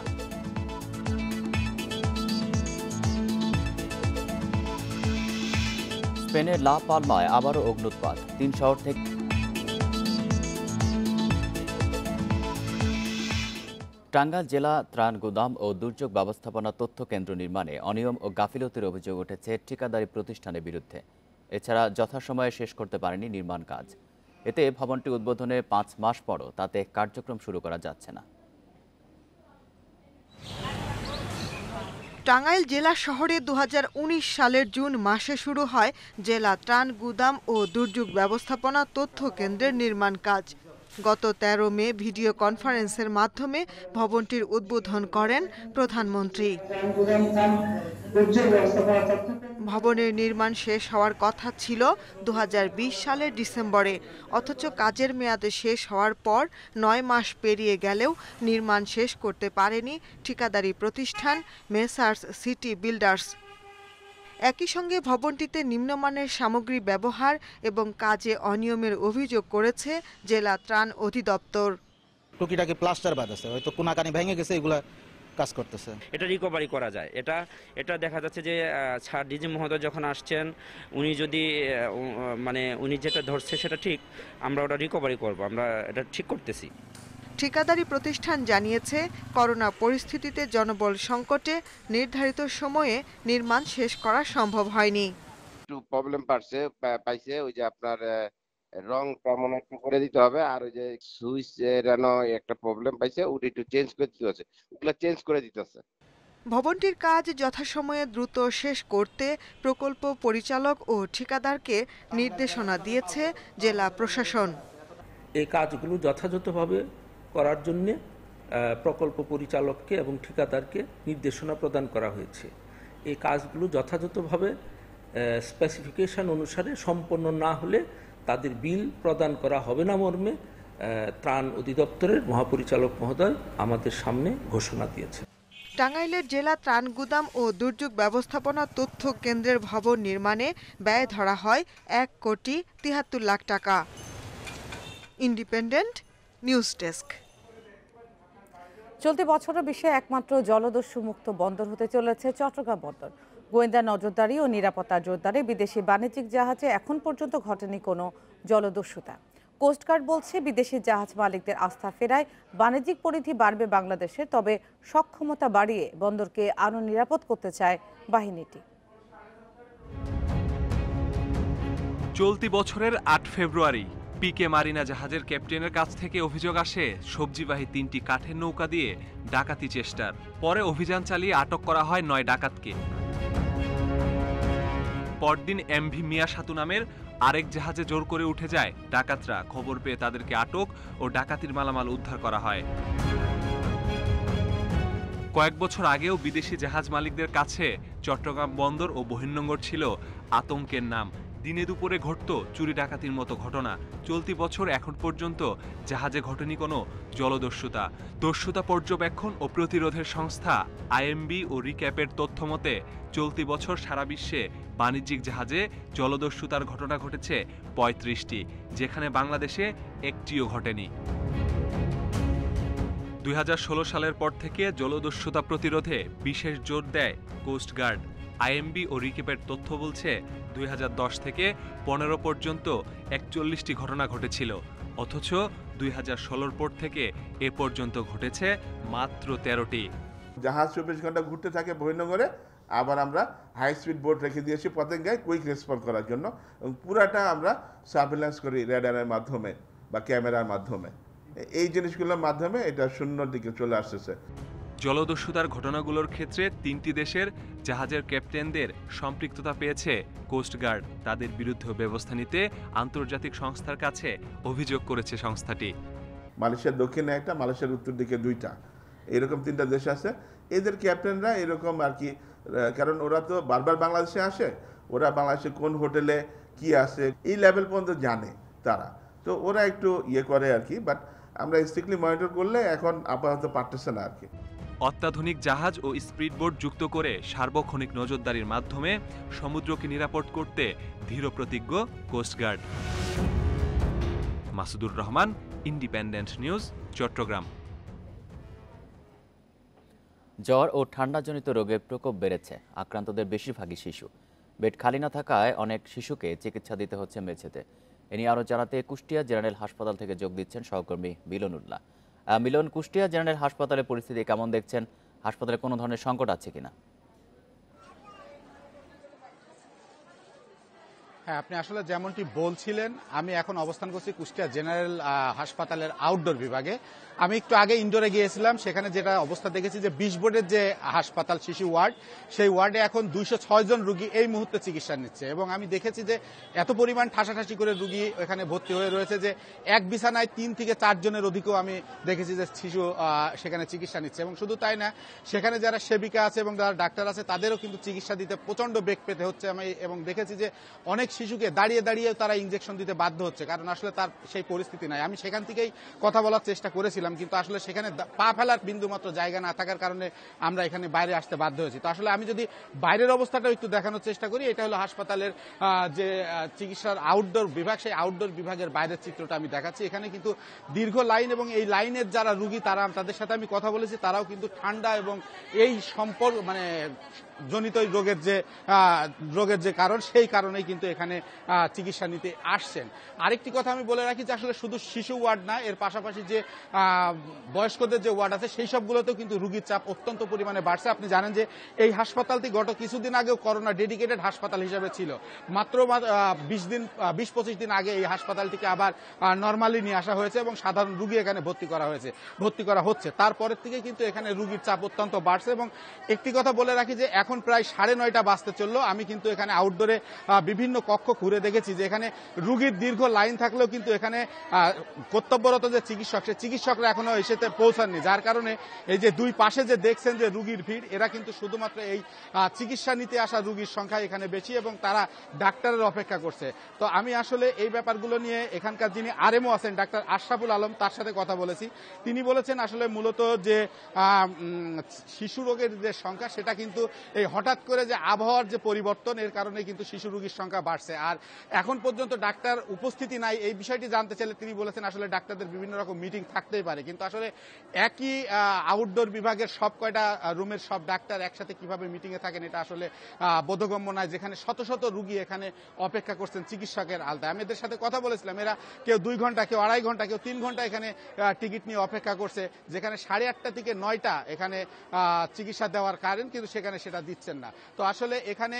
স্পেনের লা পালমায় আবারও অগ্ন্যুৎপাত, 3 শহর থেকে। টাঙ্গাইল জেলা ত্রাণ গুদাম ও দুর্যোগ ব্যবস্থাপনা তথ্য কেন্দ্র নির্মাণে অনিয়ম ও গাফিলতির অভিযোগ উঠেছে ঠিকাদারি প্রতিষ্ঠানের বিরুদ্ধে। এছাড়া যথাসময়ে শেষ করতে পারেনি নির্মাণ কাজ। এতে ভবনটি উদ্বোধনে 5 মাস পরও তাতে কার্যক্রম শুরু করা যাচ্ছে না। টাঙ্গাইল জেলা শহরে 2019 সালের জুন মাসে শুরু হয় জেলা ত্রাণ গুদাম ও দুর্যোগ ব্যবস্থাপনা তথ্য কেন্দ্রের নির্মাণ কাজ। গত 13 মে ভিডিও কনফারেন্সের মাধ্যমে ভবনটির উদ্বোধন করেন প্রধানমন্ত্রী। ভবনের নির্মাণ শেষ হওয়ার কথা ছিল 2020 সালের ডিসেম্বরে, অথচ কাজের মেয়াদ শেষ হওয়ার পর 9 মাস পেরিয়ে গেলেও নির্মাণ শেষ করতে পারেনি ঠিকাদারি প্রতিষ্ঠান মেসার্স সিটি বিল্ডার্স। একই সঙ্গে ভবনটিতে নিম্নমানের সামগ্রী ব্যবহার এবং কাজে অনিয়মের অভিযোগ করেছে জেলা ত্রাণ অধিদপ্তর। টুকিটাকি প্লাস্টার বাদ আছে, হয়তো কোনাকানি ভেঙে গেছে, এগুলা কাজ করতেছে। এটা রিকভারি করা যায়। এটা দেখা যাচ্ছে যে ডিজি মহোদয় যখন আসছেন, উনি যদি উনি যেটা ধরছে সেটা ঠিক, আমরা ওটা রিকভারি করব, আমরা এটা ঠিক করতেছি। ঠিকাদারি প্রতিষ্ঠান জানিয়েছে, করোনা পরিস্থিতিতে জনবল সংকটে নির্ধারিত সময়ে নির্মাণ শেষ করা সম্ভব হয়নি। একটু প্রবলেম পাইছে, ওই যে আপনার রংটা মনে একটু করে দিতে হবে, আর ওই যে সুইচ একটা প্রবলেম পাইছে, ওটা একটু চেঞ্জ করে দিতে আছে, ওগুলো চেঞ্জ করে দিতেছে। ভবনটির কাজ যথাসময়ে দ্রুত শেষ করতে প্রকল্প পরিচালক ও ঠিকাদারকে নির্দেশনা দিয়েছে জেলা প্রশাসন। এই কাজগুলো যথাযথভাবে করার জন্য প্রকল্প পরিচালককে এবং ঠিকাদারকে নির্দেশনা প্রদান করা হয়েছে এই কাজগুলো যথাযথভাবে স্পেসিফিকেশন অনুসারে সম্পন্ন না হলে তাদের বিল প্রদান করা হবে না মর্মে ত্রাণ অধিদপ্তরের মহাপরিচালক মহোদয় আমাদের সামনে ঘোষণা দিয়েছে। টাঙ্গাইলের জেলা ত্রাণ গুদাম ও দুর্যোগ ব্যবস্থাপনা তথ্য কেন্দ্রের ভবন নির্মাণে ব্যয় ধরা হয় 1,73,00,000 টাকা। Independent news desk. চলতি বছরের বিশ্বে একমাত্র জলদস্যু মুক্ত বন্দর হতে চলেছে চট্টগ্রাম বন্দর। গোয়েন্দা নজরদারি ও নিরাপত্তার জোরদারে বিদেশি বাণিজ্যিক জাহাজে এখন পর্যন্ত ঘটেনি কোনো জলদস্যুতা। কোস্টগার্ড বলছে বিদেশি জাহাজ মালিকদের আস্থা ফেরায় বাণিজ্যিক পরিধি বাড়বে বাংলাদেশে, তবে সক্ষমতা বাড়িয়ে বন্দরকে আরও নিরাপদ করতে চায় বাহিনীটি। চলতি বছরের 8 ফেব্রুয়ারি পিকে মারিনা জাহাজের ক্যাপ্টেনের কাছ থেকে অভিযোগ আসে সবজিবাহী 3টি কাঠের নৌকা দিয়ে ডাকাতি চেষ্টার। পরে অভিযান চালিয়ে আটক করা হয় 9 ডাকাতকে। পরদিন এমভি মিয়া সাতু নামের আরেক জাহাজে জোর করে উঠে যায় ডাকাতরা। খবর পেয়ে তাদেরকে আটক ও ডাকাতির মালামাল উদ্ধার করা হয়। কয়েক বছর আগেও বিদেশি জাহাজ মালিকদের কাছে চট্টগ্রাম বন্দর ও বহির্নোঙর ছিল আতঙ্কের নাম। দিনে দুপুরে ঘটত চুরি ডাকাতির মতো ঘটনা। চলতি বছর এখন পর্যন্ত জাহাজে ঘটেনি কোনো জলদস্যুতা। দস্যুতা পর্যবেক্ষণ ও প্রতিরোধের সংস্থা আইএমবি ও রিক্যাপের তথ্য মতে চলতি বছর সারা বিশ্বে বাণিজ্যিক জাহাজে জলদস্যুতার ঘটনা ঘটেছে 35টি, যেখানে বাংলাদেশে একটিও ঘটেনি। 2016 সালের পর থেকে জলদস্যুতা প্রতিরোধে বিশেষ জোর দেয় কোস্টগার্ড। আইএমবি ও রিক্যাপের তথ্য বলছে 2010 থেকে 15 পর্যন্ত 41টি ঘটনা ঘটেছিল, অথচ 2016 পর থেকে এ পর্যন্ত ঘটেছে মাত্র 13টি। জাহাজ 24 ঘন্টা ঘুরতে থাকে বহির্নোঙরে, আবার আমরা হাই স্পিড বোট রেখে দিয়েছি পতেঙ্গায় কুইক রেসপন্স করার জন্য, এবং পুরাটা আমরা সার্ভেলেন্স করি রেডারের মাধ্যমে বা ক্যামেরার মাধ্যমে। এই জিনিসগুলোর মাধ্যমে এটা শূন্যর দিকে চলে আসতেছে। জলদস্যুতার ঘটনাগুলোর ক্ষেত্রে 3টি দেশের জাহাজের ক্যাপ্টেনদের সম্পৃক্ততা পেয়েছে কোস্টগার্ড। তাদের বিরুদ্ধে ব্যবস্থা নিতে আন্তর্জাতিক সংস্থার কাছে অভিযোগ করেছে সংস্থাটি। মালয়েশিয়ার দক্ষিণে একটা, মালয়েশিয়ার উত্তর দিকে 2টা, এরকম 3টা দেশ আছে। এদের ক্যাপ্টেনরা এরকম আর কি, কারণ ওরা তো বারবার বাংলাদেশে আসে, ওরা বাংলাদেশে কোন হোটেলে কি আছে এই লেভেল পর্যন্ত জানে তারা, তো ওরা একটু ইয়ে করে আর কি। বাট আমরা স্ট্রিক্টলি মনিটর করলে এখন আপাতত পারতেছে না আর কি। অত্যাধুনিক জাহাজ ও স্পিডবোট যুক্ত করে সার্বক্ষণিক নজরদারির মাধ্যমে সমুদ্রকে নিরাপদ করতে দৃঢ়প্রতিজ্ঞ coastguard. Masudur Rahman, independent news, Chittagong. জ্বর ও ঠান্ডাজনিত রোগের প্রকোপ বেড়েছে। আক্রান্তদের বেশিরভাগই শিশু। বেড খালি না থাকায় অনেক শিশুকে চিকিৎসা দিতে হচ্ছে মেঝেতে। এ নিয়ে আরও জানাতে কুষ্টিয়া জেনারেল হাসপাতাল থেকে যোগ দিচ্ছেন সহকর্মী মিলনুল্লাহ। মিলন, কুষ্টিয়া জেনারেল হাসপাতালের পরিস্থিতি কেমন দেখছেন? হাসপাতালে কোনো ধরনের সংকট আছে কিনা? হ্যাঁ, আপনি আসলে যেমনটি বলছিলেন, আমি এখন অবস্থান করছি কুষ্টিয়া জেনারেল হাসপাতালের আউটডোর বিভাগে। আমি একটু আগে ইনডোরে গিয়েছিলাম, সেখানে যেটা অবস্থা দেখেছি যে 20 বেডের যে হাসপাতাল শিশু ওয়ার্ড, সেই ওয়ার্ডে এখন 206 জন রুগী এই মুহূর্তে চিকিৎসা নিচ্ছে। এবং আমি দেখেছি যে এত পরিমাণ ঠাসাঠাসি করে রুগী এখানে ভর্তি হয়ে রয়েছে যে এক বিছানায় 3 থেকে 4 জনের অধিকও আমি দেখেছি যে শিশু সেখানে চিকিৎসা নিচ্ছে। এবং শুধু তাই না, সেখানে যারা সেবিকা আছে এবং যারা ডাক্তার আছে তাদেরও কিন্তু চিকিৎসা দিতে প্রচন্ড বেগ পেতে হচ্ছে। আমি এবং দেখেছি যে অনেক শিশুকে দাঁড়িয়ে দাঁড়িয়ে তারা ইনজেকশন দিতে বাধ্য হচ্ছে, কারণ আসলে তার সেই পরিস্থিতি নাই। আমি সেখান থেকেই কথা বলার চেষ্টা করেছিলাম, কিন্তু আসলে সেখানে পা ফেলার বিন্দুমাত্র জায়গা না থাকার কারণে আমরা এখানে বাইরে আসতে বাধ্য হয়েছি। তো আসলে আমি যদি বাইরের অবস্থাটা একটু দেখানোর চেষ্টা করি, এটা হলো হাসপাতালের যে চিকিৎসার আউটডোর বিভাগ, সেই আউটডোর বিভাগের বাইরের চিত্রটা আমি দেখাচ্ছি। এখানে কিন্তু দীর্ঘ লাইন, এবং এই লাইনের যারা রুগী তাদের সাথে আমি কথা বলেছি, তারাও কিন্তু ঠান্ডা এবং এই সম্পর্ক মানে জনিত রোগের যে কারণ, সেই কারণেই কিন্তু এখানে চিকিৎসা নিতে আসছেন। আরেকটি কথা আমি বলে রাখি যে আসলে শুধু শিশু ওয়ার্ড না, এর পাশাপাশি যে বয়স্কদের যে ওয়ার্ড আছে সেই সবগুলোতেও কিন্তু রুগীর চাপ অত্যন্ত পরিমাণে বাড়ছে। আপনি জানেন যে এই হাসপাতালটি গত কিছুদিন আগেও করোনা ডেডিকেটেড হাসপাতাল হিসেবে ছিল। মাত্র 20-25 দিন আগে এই হাসপাতালটিকে আবার নর্মালি নিয়ে আসা হয়েছে এবং সাধারণ রুগী এখানে ভর্তি করা হচ্ছে। তারপরের থেকে কিন্তু এখানে রুগীর চাপ অত্যন্ত বাড়ছে। এবং একটি কথা বলে রাখি যে এখন এখন প্রায় 9:30 বাজতে চললো। আমি কিন্তু এখানে আউটডোরে বিভিন্ন কক্ষ ঘুরে দেখেছি যে এখানে রুগীর দীর্ঘ লাইন থাকলেও কিন্তু এখানে কর্তব্যরত যে চিকিৎসকরা এখনো এসে পৌঁছাননি, যার কারণে এই যে দুই পাশে যে দেখছেন যে রুগীর ভিড়, এরা কিন্তু শুধুমাত্র এই চিকিৎসা নিতে আসা রুগীর সংখ্যা এখানে বেশি এবং তারা ডাক্তারের অপেক্ষা করছে। তো আমি আসলে এই ব্যাপারগুলো নিয়ে এখানকার যিনি আরএমও আছেন ডাক্তার আশরাফুল আলম, তার সাথে কথা বলেছি। তিনি বলেছেন আসলে মূলত যে শিশু রোগের যে সংখ্যা সেটা কিন্তু এই হঠাৎ করে যে আবহাওয়ার যে পরিবর্তন, এর কারণে কিন্তু শিশু রোগীর সংখ্যা বাড়ছে। আর এখন পর্যন্ত ডাক্তার উপস্থিতি নাই, এই বিষয়টি জানতে চাইলে তিনি বলেছেন আসলে ডাক্তারদের বিভিন্ন রকম মিটিং থাকতেই পারে, কিন্তু আসলে একই আউটডোর বিভাগের সব কয়টা রুমের সব ডাক্তার একসাথে কিভাবে মিটিং এ থাকেন এটা আসলে বোধগম্য নয়, যেখানে শত শত রুগী এখানে অপেক্ষা করছেন চিকিৎসকের আলতায়। আমি এদের সাথে কথা বলেছিলাম, এরা কেউ 2 ঘন্টা, কেউ 2.5 ঘন্টা, কেউ 3 ঘন্টা এখানে টিকিট নিয়ে অপেক্ষা করছে, যেখানে 8:30 থেকে 9টা এখানে চিকিৎসা দেওয়ার কারণ, কিন্তু সেখানে সেটা দিচ্ছেন না। তো আসলে এখানে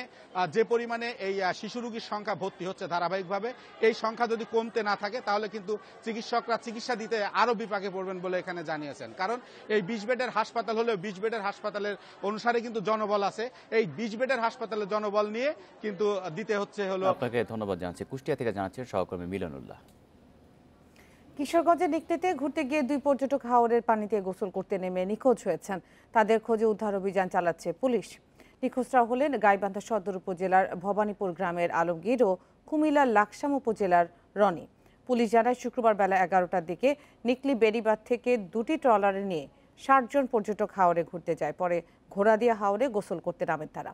যে পরিমাণে এই শিশু রোগীর সংখ্যা ভর্তি হচ্ছে ধারাবাহিকভাবে, এই সংখ্যা যদি কমতে না থাকে তাহলে কিন্তু চিকিৎসকরা চিকিৎসা দিতে আরো বিপাকে পড়বেন বলে এখানে জানিয়েছেন। কারণ এই 20 বেডের হাসপাতাল হলেও 20 বেডের হাসপাতালের অনুসারে কিন্তু জনবল আছে, এই 20 বেডের হাসপাতালের জনবল নিয়ে কিন্তু দিতে হচ্ছে হলো। আপনাকে ধন্যবাদ জানাচ্ছি। কুষ্টিয়া থেকে জানাচ্ছেন সহকর্মী মিলনুল্লাহ। কিশোরগঞ্জের নিকটিতে ঘুরতে গিয়ে 2 পর্যটক হাওরের পানিতে গোসল করতে নেমে নিখোঁজ হয়েছেন। তাদের খোঁজে উদ্ধার অভিযান চালাচ্ছে পুলিশ। নিখোঁজরা হলেন গাইবান্ধা সদর উপজেলার ভবানীপুর গ্রামের আলমগীর ও কুমিল্লার লাকসাম উপজেলার রনি। পুলিশ জানায় শুক্রবার বেলা 11টার দিকে নিকলি বেড়িবাঁধ থেকে 2টি ট্রলারে নিয়ে 60 জন পর্যটক হাওরে ঘুরতে যায়। পরে ঘোড়া দিয়ে হাওরে গোসল করতে নামেন তারা।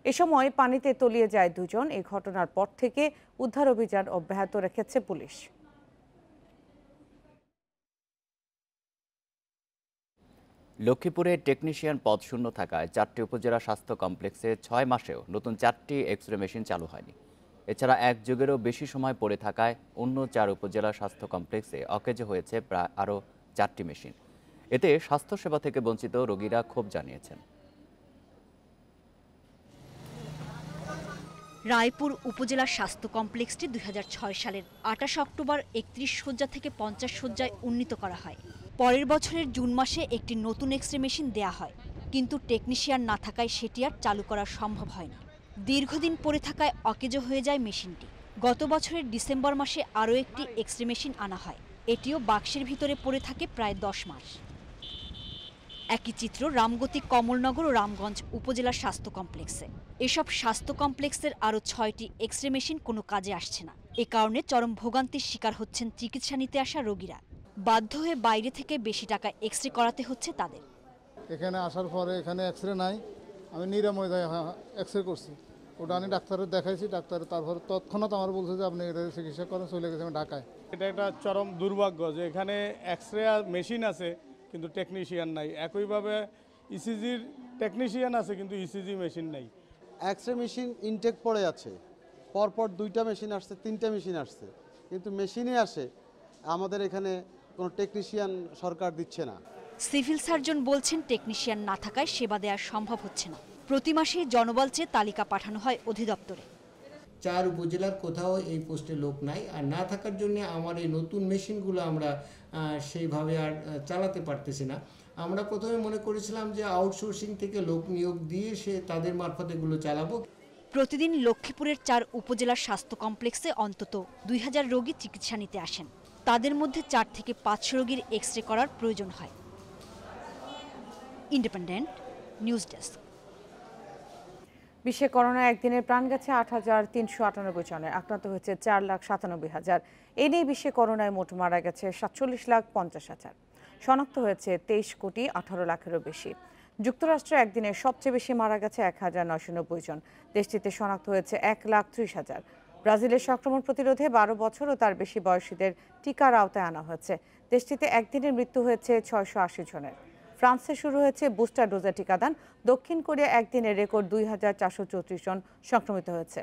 এ সময় পানিতে তলিয়ে যায় 2 জন। এই ঘটনার পর থেকে উদ্ধার অভিযান অব্যাহত রেখেছে পুলিশ। লক্ষ্মীপুরে টেকনিশিয়ান পদ শূন্য থাকায় 4টি উপজেলা স্বাস্থ্য কমপ্লেক্সে 6 মাসেও নতুন 4টি এক্স-রে মেশিন চালু হয়নি। এছাড়া 1 যুগেরও বেশি সময় পড়ে থাকায় অন্য 4 উপজেলা স্বাস্থ্য কমপ্লেক্সে অকেজো হয়েছে প্রায় আরও 4টি মেশিন। এতে স্বাস্থ্যসেবা থেকে বঞ্চিত রোগীরা ক্ষোভ জানিয়েছেন। রায়পুর উপজেলা স্বাস্থ্য কমপ্লেক্সটি 2006 সালের 28 অক্টোবর 31 শয্যা থেকে 50 শয্যায় উন্নীত করা হয়। পরের বছরের জুন মাসে একটি নতুন এক্স-রে মেশিন দেয়া হয়, কিন্তু টেকনিশিয়ান না থাকায় সেটি আর চালু করা সম্ভব হয়নি। দীর্ঘদিন পড়ে থাকায় অকেজো হয়ে যায় মেশিনটি। গত বছরের ডিসেম্বর মাসে আরও একটি এক্স-রে মেশিন আনা হয়, এটিও বাক্সের ভিতরে পড়ে থাকে প্রায় 10 মাস। একই চিত্র রামগতি, কমলনগর ও রামগঞ্জ উপজেলার স্বাস্থ্য কমপ্লেক্সে। এসব স্বাস্থ্য কমপ্লেক্সের আরও 6টি এক্স-রে মেশিন কোনো কাজে আসছে না। এ কারণে চরম ভোগান্তির শিকার হচ্ছেন চিকিৎসা নিতে আসা রোগীরা। বাধ্য হয়ে বাইরে থেকে বেশি টাকা এক্স-রে করাতে হচ্ছে তাদের। এখানে আসার পরে এখানে এক্স-রে নাই, আমি নিরাময় এক্স-রে করছি, ওটা আমি ডাক্তারের দেখাইছি, ডাক্তার তারপরে তৎক্ষণাৎ আমার বলছে যে আপনি এটা চিকিৎসা করেন, চলে গেছে আমি ঢাকায়। এটা একটা চরম দুর্ভাগ্য যে এখানে এক্স-রে মেশিন আছে কিন্তু টেকনিশিয়ান নাই, একইভাবে ইসিজির টেকনিশিয়ান আছে কিন্তু ইসিজি মেশিন নাই। এক্স-রে মেশিন ইনটেক পড়ে আছে, পরপর 2টা মেশিন আসছে, 3টা মেশিন আসছে, কিন্তু মেশিনে আসে আমাদের এখানে কোনো টেকনিশিয়ান সরকার দিচ্ছে না। সিভিল সার্জন বলছেন টেকনিশিয়ান না থাকায় সেবা দেওয়া সম্ভব হচ্ছে না। প্রতি মাসে জনবল চেয়ে তালিকা পাঠানো হয় অধিদপ্তরে। 4 উপজেলার কোথাও এই পোস্টে লোক নাই, আর না থাকার জন্য আমার এই নতুন মেশিনগুলো আমরা সেইভাবে আর চালাতে পারতেছি না। আমরা প্রথমে মনে করেছিলাম যে আউটসোর্সিং থেকে লোক নিয়োগ দিয়ে তাদের মারফত এগুলো চালাবো। প্রতিদিন লক্ষ্মীপুরের 4 উপজেলার স্বাস্থ্য কমপ্লেক্সে অন্তত 2000 রোগী চিকিৎসা নিতে আসেন। তাদের মধ্যে 4 থেকে 500 রোগীর এক্স-রে করার প্রয়োজন হয়। Independent news desk. বিশ্বে করোনা একদিনের প্রাণ গেছে 8,398 জনের, আক্রান্ত হয়েছে 4,97,000। এ নিয়ে বিশ্বে করোনায় মোট মারা গেছে 47,50,000। শনাক্ত হয়েছে 23,18,00,000-এরও বেশি। যুক্তরাষ্ট্রে একদিনে সবচেয়ে বেশি মারা গেছে 1,990 জন। দেশটিতে শনাক্ত হয়েছে 1,30,000। ব্রাজিলের সংক্রমণ প্রতিরোধে 12 বছর ও তার বেশি বয়সীদের টিকার আওতায় আনা হয়েছে। দেশটিতে একদিনের মৃত্যু হয়েছে 680 জনের। ফ্রান্সে শুরু হয়েছে বুস্টার ডোজের টিকাদান। দক্ষিণ কোরিয়া একদিনে রেকর্ড 2,434 জন সংক্রমিত হয়েছে।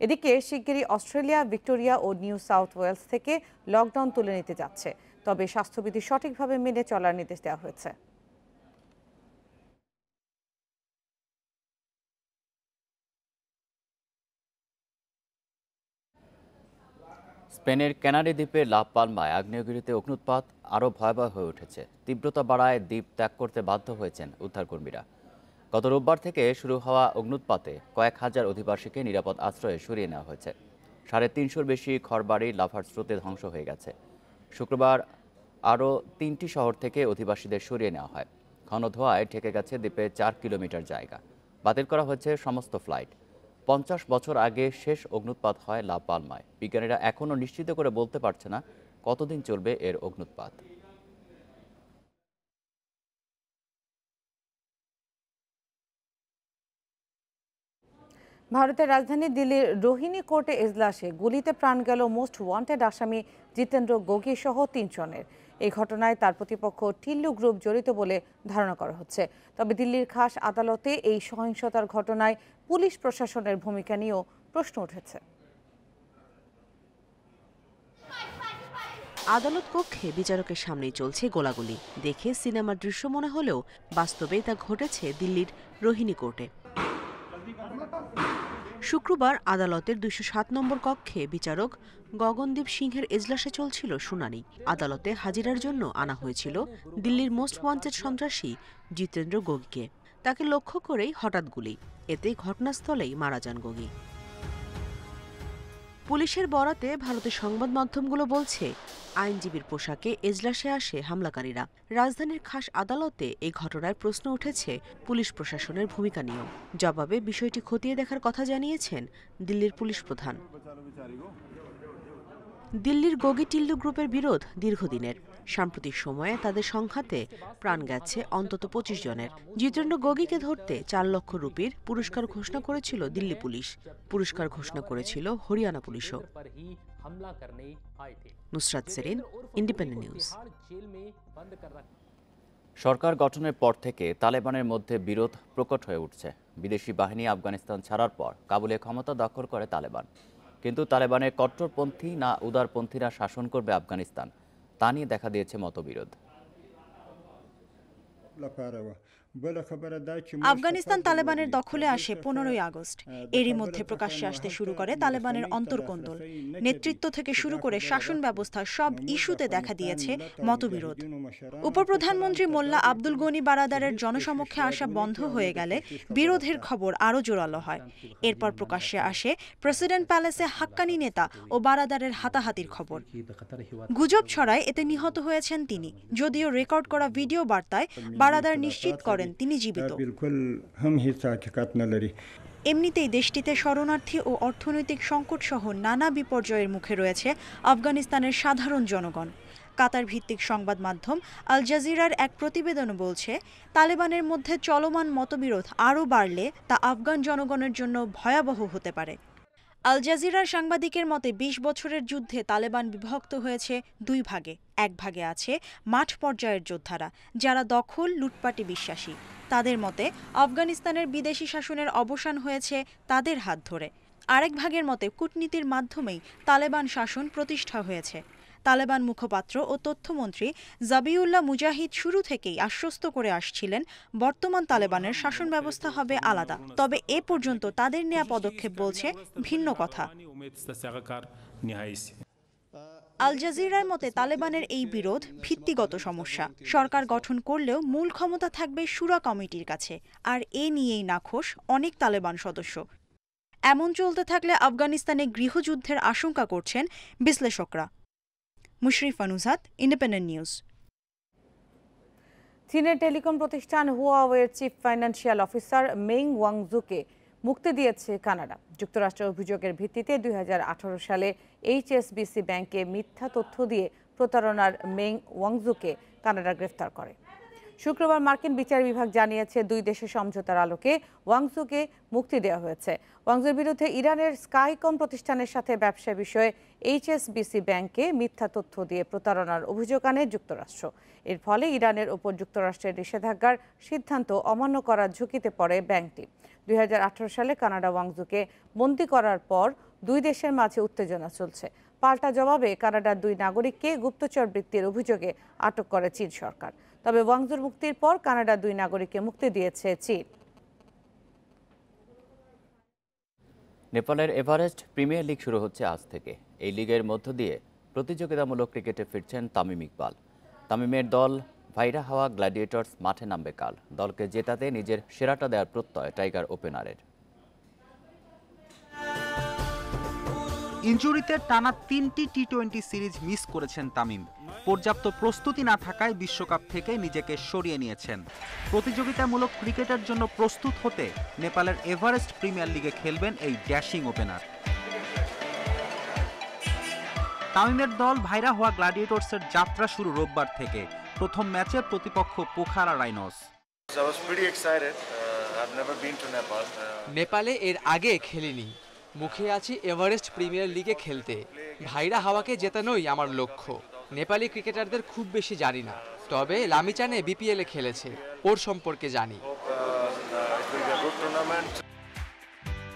এদিকে শিগগিরই অস্ট্রেলিয়া, ভিক্টোরিয়া ও নিউ সাউথ ওয়েলস থেকে লকডাউন তুলে নিতে যাচ্ছে, তবে স্বাস্থ্যবিধি সঠিকভাবে মেনে চলার নির্দেশ দেওয়া হয়েছে। স্পেনের ক্যানারি দ্বীপের লা পালমায় আগ্নেয়গিরিতে অগ্নুৎপাত আরও ভয়াবহ হয়ে উঠেছে। তীব্রতা বাড়ায় দ্বীপ ত্যাগ করতে বাধ্য হয়েছেন উদ্ধারকর্মীরা। গত রোববার থেকে শুরু হওয়া অগ্ন্যুৎপাতে কয়েক হাজার অধিবাসীকে নিরাপদ আশ্রয়ে সরিয়ে নেওয়া হয়েছে। 350-র বেশি ঘরবাড়ি লাভার স্রোতে ধ্বংস হয়ে গেছে। শুক্রবার আরও 3টি শহর থেকে অধিবাসীদের সরিয়ে নেওয়া হয়। ঘন ধোঁয়ায় ঢেকে গেছে দ্বীপে 4 কিলোমিটার জায়গা। বাতিল করা হয়েছে সমস্ত ফ্লাইট। 50 বছর আগে শেষ অগ্ন্যুৎপাত হয় লা পালমায়। বিজ্ঞানীরা এখনও নিশ্চিত করে বলতে পারছে না কতদিন চলবে এর অগ্ন্যুৎপাত। ভারতের রাজধানী দিল্লির রোহিণী কোর্টে এজলাসে গুলিতে প্রাণ গেল মোস্ট ওয়ান্টেড আসামি জিতেন্দ্র গোগি সহ 3 জনের। এই ঘটনায় তার প্রতিপক্ষ টিল্লু গ্রুপ জড়িত বলে ধারণা করা হচ্ছে। তবে দিল্লির খাস আদালতে এই সহিংসতার ঘটনায় পুলিশ প্রশাসনের ভূমিকা নিয়েও প্রশ্ন উঠেছে। আদালত কক্ষে বিচারকের সামনেই চলছে গোলাগুলি। দেখে সিনেমার দৃশ্য মনে হলেও বাস্তবে তা ঘটেছে দিল্লির রোহিণী কোর্টে। শুক্রবার আদালতের 207 নম্বর কক্ষে বিচারক গগনদীপ সিংহের এজলাসে চলছিল শুনানি। আদালতে হাজিরার জন্য আনা হয়েছিল দিল্লির মোস্ট ওয়ান্টেড সন্ত্রাসী জিতেন্দ্র গোগিকে। তাকে লক্ষ্য করেই হঠাৎ গুলি, এতে ঘটনাস্থলেই মারা যান গোগি। পুলিশের বরাতে ভারতের সংবাদ মাধ্যমগুলো বলছে, আইনজীবীর পোশাকে এজলাসে আসে হামলাকারীরা। রাজধানীর খাস আদালতে এই ঘটনায় প্রশ্ন উঠেছে পুলিশ প্রশাসনের ভূমিকা নিয়েও। জবাবে বিষয়টি খতিয়ে দেখার কথা জানিয়েছেন দিল্লির পুলিশ প্রধান। দিল্লির গোগি টিল্লু গ্রুপের বিরোধ দীর্ঘদিনের। সাম্প্রতিক সময়ে তাদের সংঘাতে প্রাণ গেছে অন্তত 25 জনের। জিতেন্দ্র গোগিকে ধরতে 4 লক্ষ রুপির পুরস্কার ঘোষণা করেছিল দিল্লি পুলিশ। পুরস্কার ঘোষণা করেছিল হরিয়ানা পুলিশও। Nusrat Serin, independent news. সরকার গঠনের পর থেকে তালেবানের মধ্যে বিরোধ প্রকট হয়ে উঠছে। বিদেশি বাহিনী আফগানিস্তান ছাড়ার পর কাবুলে ক্ষমতা দখল করে তালেবান। কিন্তু তালেবানের কট্টরপন্থী না উদারপন্থীরা শাসন করবে আফগানিস্তান, তা নিয়ে দেখা দিয়েছে মতবিরোধ। আফগানিস্তান তালেবানের দখলে আসে 15ই আগস্ট। এরই মধ্যে প্রকাশ্যে আসতে শুরু করে তালেবানের অন্তর্কোন্দল। নেতৃত্ব থেকে শুরু করে শাসন ব্যবস্থা সব ইস্যুতে দেখা দিয়েছে মতবিরোধ। উপপ্রধানমন্ত্রী মোল্লা আব্দুল গনি বারাদারের জনসমক্ষে আসা বন্ধ হয়ে গেলে বিরোধের খবর আরও জোরালো হয়। এরপর প্রকাশ্যে আসে প্রেসিডেন্ট প্যালেসে হাক্কানি নেতা ও বারাদারের হাতাহাতির খবর। গুজব ছড়ায় এতে নিহত হয়েছেন তিনি, যদিও রেকর্ড করা ভিডিও বার্তায় বারাদার নিশ্চিত করেন তিনি জীবিত। এমনিতেই দেশটিতে শরণার্থী ও অর্থনৈতিক সংকট সহ নানা বিপর্যয়ের মুখে রয়েছে আফগানিস্তানের সাধারণ জনগণ। কাতার ভিত্তিক সংবাদ মাধ্যম আল জাজিরার এক প্রতিবেদন বলছে, তালেবানের মধ্যে চলমান মতবিরোধ আরও বাড়লে তা আফগান জনগণের জন্য ভয়াবহ হতে পারে। আল জাজিরার সাংবাদিকের মতে 20 বছরের যুদ্ধে তালেবান বিভক্ত হয়েছে 2 ভাগে। এক ভাগে আছে মাঠ পর্যায়ের যোদ্ধারা, যারা দখল লুটপাটে বিশ্বাসী। তাদের মতে আফগানিস্তানের বিদেশি শাসনের অবসান হয়েছে তাদের হাত ধরে। আরেক ভাগের মতে কূটনীতির মাধ্যমেই তালেবান শাসন প্রতিষ্ঠা হয়েছে। তালেবান মুখপাত্র ও তথ্যমন্ত্রী জাবিউল্লাহ মুজাহিদ শুরু থেকেই আশ্বস্ত করে আসছিলেন বর্তমান তালেবানের শাসন ব্যবস্থা হবে আলাদা। তবে এ পর্যন্ত তাদের নেয়া পদক্ষেপ বলছে ভিন্ন কথা। আল জাজিরার মতে তালেবানের এই বিরোধ ভিত্তিগত সমস্যা। সরকার গঠন করলেও মূল ক্ষমতা থাকবে শুরা কমিটির কাছে, আর এ নিয়েই নাখোশ অনেক তালেবান সদস্য। এমন চলতে থাকলে আফগানিস্তানে গৃহযুদ্ধের আশঙ্কা করছেন বিশ্লেষকরা। Mushrifa Nuzhat, independent news. চীনের টেলিকম প্রতিষ্ঠান হুয়াওয়ের চিফ ফাইন্যান্সিয়াল অফিসার মেং ওয়াংজুকে মুক্তি দিয়েছে কানাডা। যুক্তরাষ্ট্রের অভিযোগের ভিত্তিতে 2018 সালে HSBC ব্যাংকে মিথ্যা তথ্য দিয়ে প্রতারণার মেং ওয়াংজুকে কানাডা গ্রেফতার করে। শুক্রবার মার্কিন বিচার বিভাগ জানিয়েছে 2 দেশের সমঝোতার আলোকে ওয়াংজুকে মুক্তি দেওয়া হয়েছে। ওয়াংজুর বিরুদ্ধে ইরানের স্কাইকম প্রতিষ্ঠানের সাথে ব্যবসা বিষয়ে HSBC ব্যাংকে মিথ্যা তথ্য দিয়ে প্রতারণার অভিযোগ আনে যুক্তরাষ্ট্র। এর ফলে ইরানের ওপর যুক্তরাষ্ট্রের নিষেধাজ্ঞার সিদ্ধান্ত অমান্য করার ঝুঁকিতে পড়ে ব্যাংকটি। 2018 সালে কানাডা ওয়াংজুকে বন্দী করার পর 2 দেশের মাঝে উত্তেজনা চলছে। পাল্টা জবাবে কানাডার 2 নাগরিককে গুপ্তচর বৃত্তির অভিযোগে আটক করে চীন সরকার। তবে ওয়াংজুর মুক্তির পর কানাডার 2 নাগরিককে মুক্তি দিয়েছে চীন। নেপালের এভারেস্ট প্রিমিয়ার লিগ শুরু হচ্ছে আজ থেকে। এই লিগের মধ্য দিয়ে প্রতিযোগিতামূলক ক্রিকেটে ফিরছেন তামিম ইকবাল। তামিমের দল ভাইরা হাওয়া গ্ল্যাডিয়েটর্স মাঠে নামবে কাল। দলকে জেতাতে নিজের সেরাটা দেওয়ার প্রত্যয় টাইগার ওপেনারের। ইনজুরিতে টানা 3টি টি-20 সিরিজ মিস করেছেন তামিম। পর্যাপ্ত প্রস্তুতি না থাকায় বিশ্বকাপ থেকে নিজেকে সরিয়ে নিয়েছেন। প্রতিযোগিতামূলক ক্রিকেটের জন্য প্রস্তুত হতে নেপালের এভারেস্ট প্রিমিয়ার লিগে খেলবেন এই ড্যাশিং ওপেনার। তামিমের দল ভাইরা হওয়া গ্ল্যাডিয়েটর্সের যাত্রা শুরু রোববার থেকে। প্রথম ম্যাচে প্রতিপক্ষ পোখারা রাইনোস। নেপালে এর আগে খেলিনি, মুখে আছি এভারেস্ট প্রিমিয়ার লিগে খেলতে। ভাইরা হাওয়াকে জেতানোই আমার লক্ষ্য। নেপালি ক্রিকেটারদের খুব বেশি জানি না, তবে লামিচানে বিপিএলে খেলেছে, ওর সম্পর্কে জানি।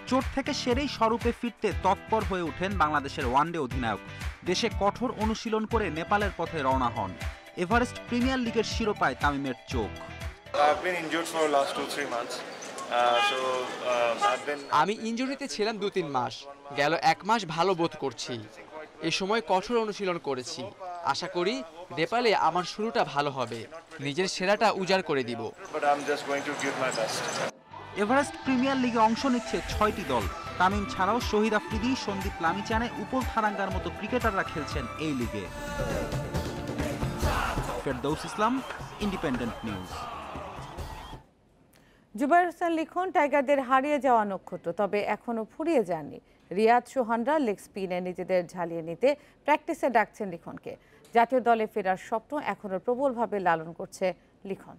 চোট থেকে সেরেই স্বরূপে ফিরতে তৎপর হয়ে ওঠেন বাংলাদেশের ওয়ানডে অধিনায়ক। দেশে কঠোর অনুশীলন করে নেপালের পথে রওনা হন। এভারেস্ট প্রিমিয়ার লিগের শিরোপায় তামিমের চোখ। আমি ইনজুরিতে ছিলাম 2-3 মাস, গেল 1 মাস ভালো বোধ করছি। এ সময় কঠোর অনুশীলন করেছি। আশা করি নেপালে আমার শুরুটা ভালো হবে, নিজের সেরাটা উজাড় করে দিব। এভারেস্ট প্রিমিয়ার লিগে অংশ নিচ্ছে 6টি দল। তামিম ছাড়াও শহীদ আফ্রিদি, সন্দীপ লামিচানে, উপর থারাঙ্গার মতো ক্রিকেটাররা খেলছেন এই লিগে। ফেরদৌস ইসলাম, ইন্ডিপেন্ডেন্ট নিউজ। জুবাইর হোসেন লিখন টাইগারদের হারিয়ে যাওয়া নক্ষত্র, তবে এখনো ফুরিয়ে যাননি। রিয়াদ সোহানরা লেগ স্পিনে নিজেদের ঝালিয়ে নিতে প্র্যাকটিসে ডাকছেন লিখনকে। জাতীয় দলে ফেরার স্বপ্ন এখনো প্রবলভাবে লালন করছে লিখন।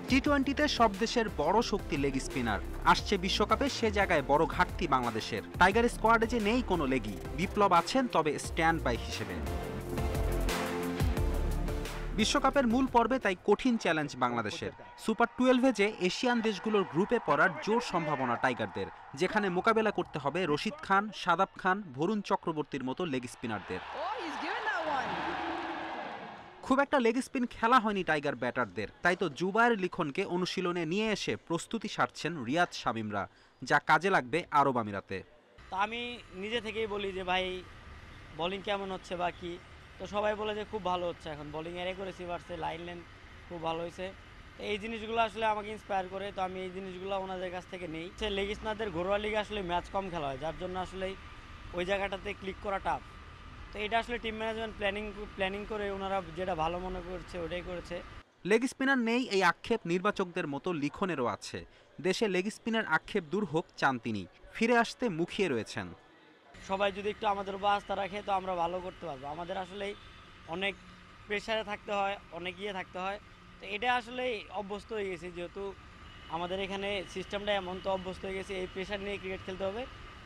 টি-20তে সব দেশের বড় শক্তি লেগ স্পিনার। আসছে বিশ্বকাপে সে জায়গায় বড় ঘাটতি বাংলাদেশের। টাইগার স্কোয়াডে যে নেই কোনো লেগই। বিপ্লব আছেন, তবে স্ট্যান্ড বাই হিসেবে। বিশ্বকাপের মূল পর্বে তাই কঠিন চ্যালেঞ্জ বাংলাদেশের। সুপার 12-এ যে এশিয়ান দেশগুলোর গ্রুপে পড়ার জোর সম্ভাবনা টাইগারদের, যেখানে মোকাবেলা করতে হবে রশিদ খান, শাদাব খান, বরুণ চক্রবর্তীর মতো লেগ স্পিনারদের। খুব একটা লেগ স্পিন খেলা হয়নি টাইগার ব্যাটারদের, তাই তো জুবায়ের লিখনকে অনুশীলনে নিয়ে এসে প্রস্তুতি সারছেন রিয়াদ শামীমরা, যা কাজে লাগবে আরব আমিরাতে। তা আমি নিজে থেকেই বলি যে ভাই বোলিং কেমন হচ্ছে বা কি, তো সবাই বলে যে খুব ভালো হচ্ছে। এখন বোলিং এর রেসিভ আসছে, লাইন লেন খুব ভালো হয়েছে। তো এই জিনিসগুলো আসলে আমাকে ইন্সপায়ার করে, তো আমি এই জিনিসগুলো ওনাদের কাছ থেকে নেই। লেগ স্পিনারদের ঘরোয়া লিগে আসলে ম্যাচ কম খেলা হয়, যার জন্য আসলে ওই জায়গাটাতে ক্লিক করা টাফ। তো এটা আসলে টিম ম্যানেজমেন্ট প্ল্যানিং করে ওনারা যেটা ভালো মনে করছে ওটাই করেছে। লেগ স্পিনার নেই এই আক্ষেপ নির্বাচকদের মতো লিখনেরও আছে। দেশে লেগ স্পিনার আক্ষেপ দূর হোক চান তিনি, ফিরে আসতে মুখিয়ে রয়েছেন। সবাই যদি একটু আমাদের উপর আস্থা রাখে তো আমরা ভালো করতে পারবো। আমাদের আসলে অনেক প্রেশারে থাকতে হয়, অনেক ইয়ে থাকতে হয়। তো এটা আসলে অভ্যস্ত হয়ে গেছি, যেহেতু আমাদের এখানে সিস্টেমটা এমন, তো অভ্যস্ত হয়ে গেছি এই প্রেশার নিয়ে ক্রিকেট খেলতে হবে,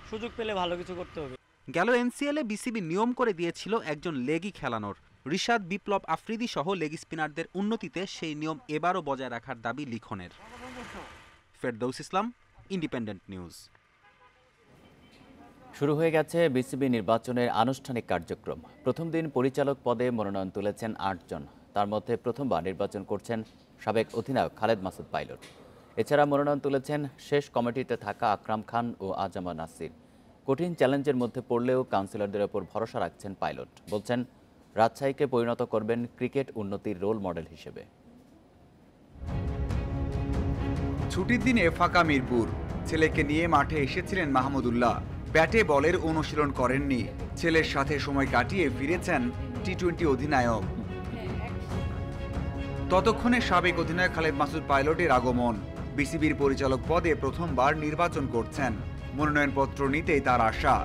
সুযোগ পেলে ভালো কিছু করতে হবে। গেল এনসিএলে বিসিবি নিয়ম করে দিয়েছিল একজন লেগই খেলানোর। রিশাদ, বিপ্লব, আফ্রিদি সহ লেগ স্পিনারদের উন্নতিতে সেই নিয়ম এবারও বজায় রাখার দাবি লিখনের। ফেরদৌস ইসলাম, ইন্ডিপেন্ডেন্ট নিউজ। শুরু হয়ে গেছে বিসিবি নির্বাচনের আনুষ্ঠানিক কার্যক্রম। প্রথম দিন পরিচালক পদে মনোনয়ন তুলেছেন 8 জন। তার মধ্যে প্রথমবার নির্বাচন করছেন সাবেক অধিনায়ক খালেদ মাসুদ পাইলট। এছাড়া মনোনয়ন তুলেছেন শেষ কমিটিতে থাকা আকরাম খান ও আজামা নাসির। কঠিন চ্যালেঞ্জের মধ্যে পড়লেও কাউন্সিলরদের ওপর ভরসা রাখছেন পাইলট। বলছেন রাজশাহীকে পরিণত করবেন ক্রিকেট উন্নতির রোল মডেল হিসেবে। ছুটির দিনে ফাঁকা মিরপুর। ছেলেকে নিয়ে মাঠে এসেছিলেন মাহমুদুল্লাহ। ব্যাটে বলের অনুশীলন করেননি। ছেলের সাথে সময় কাটিয়ে ফিরেছেন টি-20 অধিনায়ক। ততক্ষণে সাবেক অধিনায়ক খালেদ মাসুদ পাইলটের আগমন। বিসিবির পরিচালক পদে প্রথমবার নির্বাচন করছেন। মনোনয়নপত্র নিতেই তার আশা।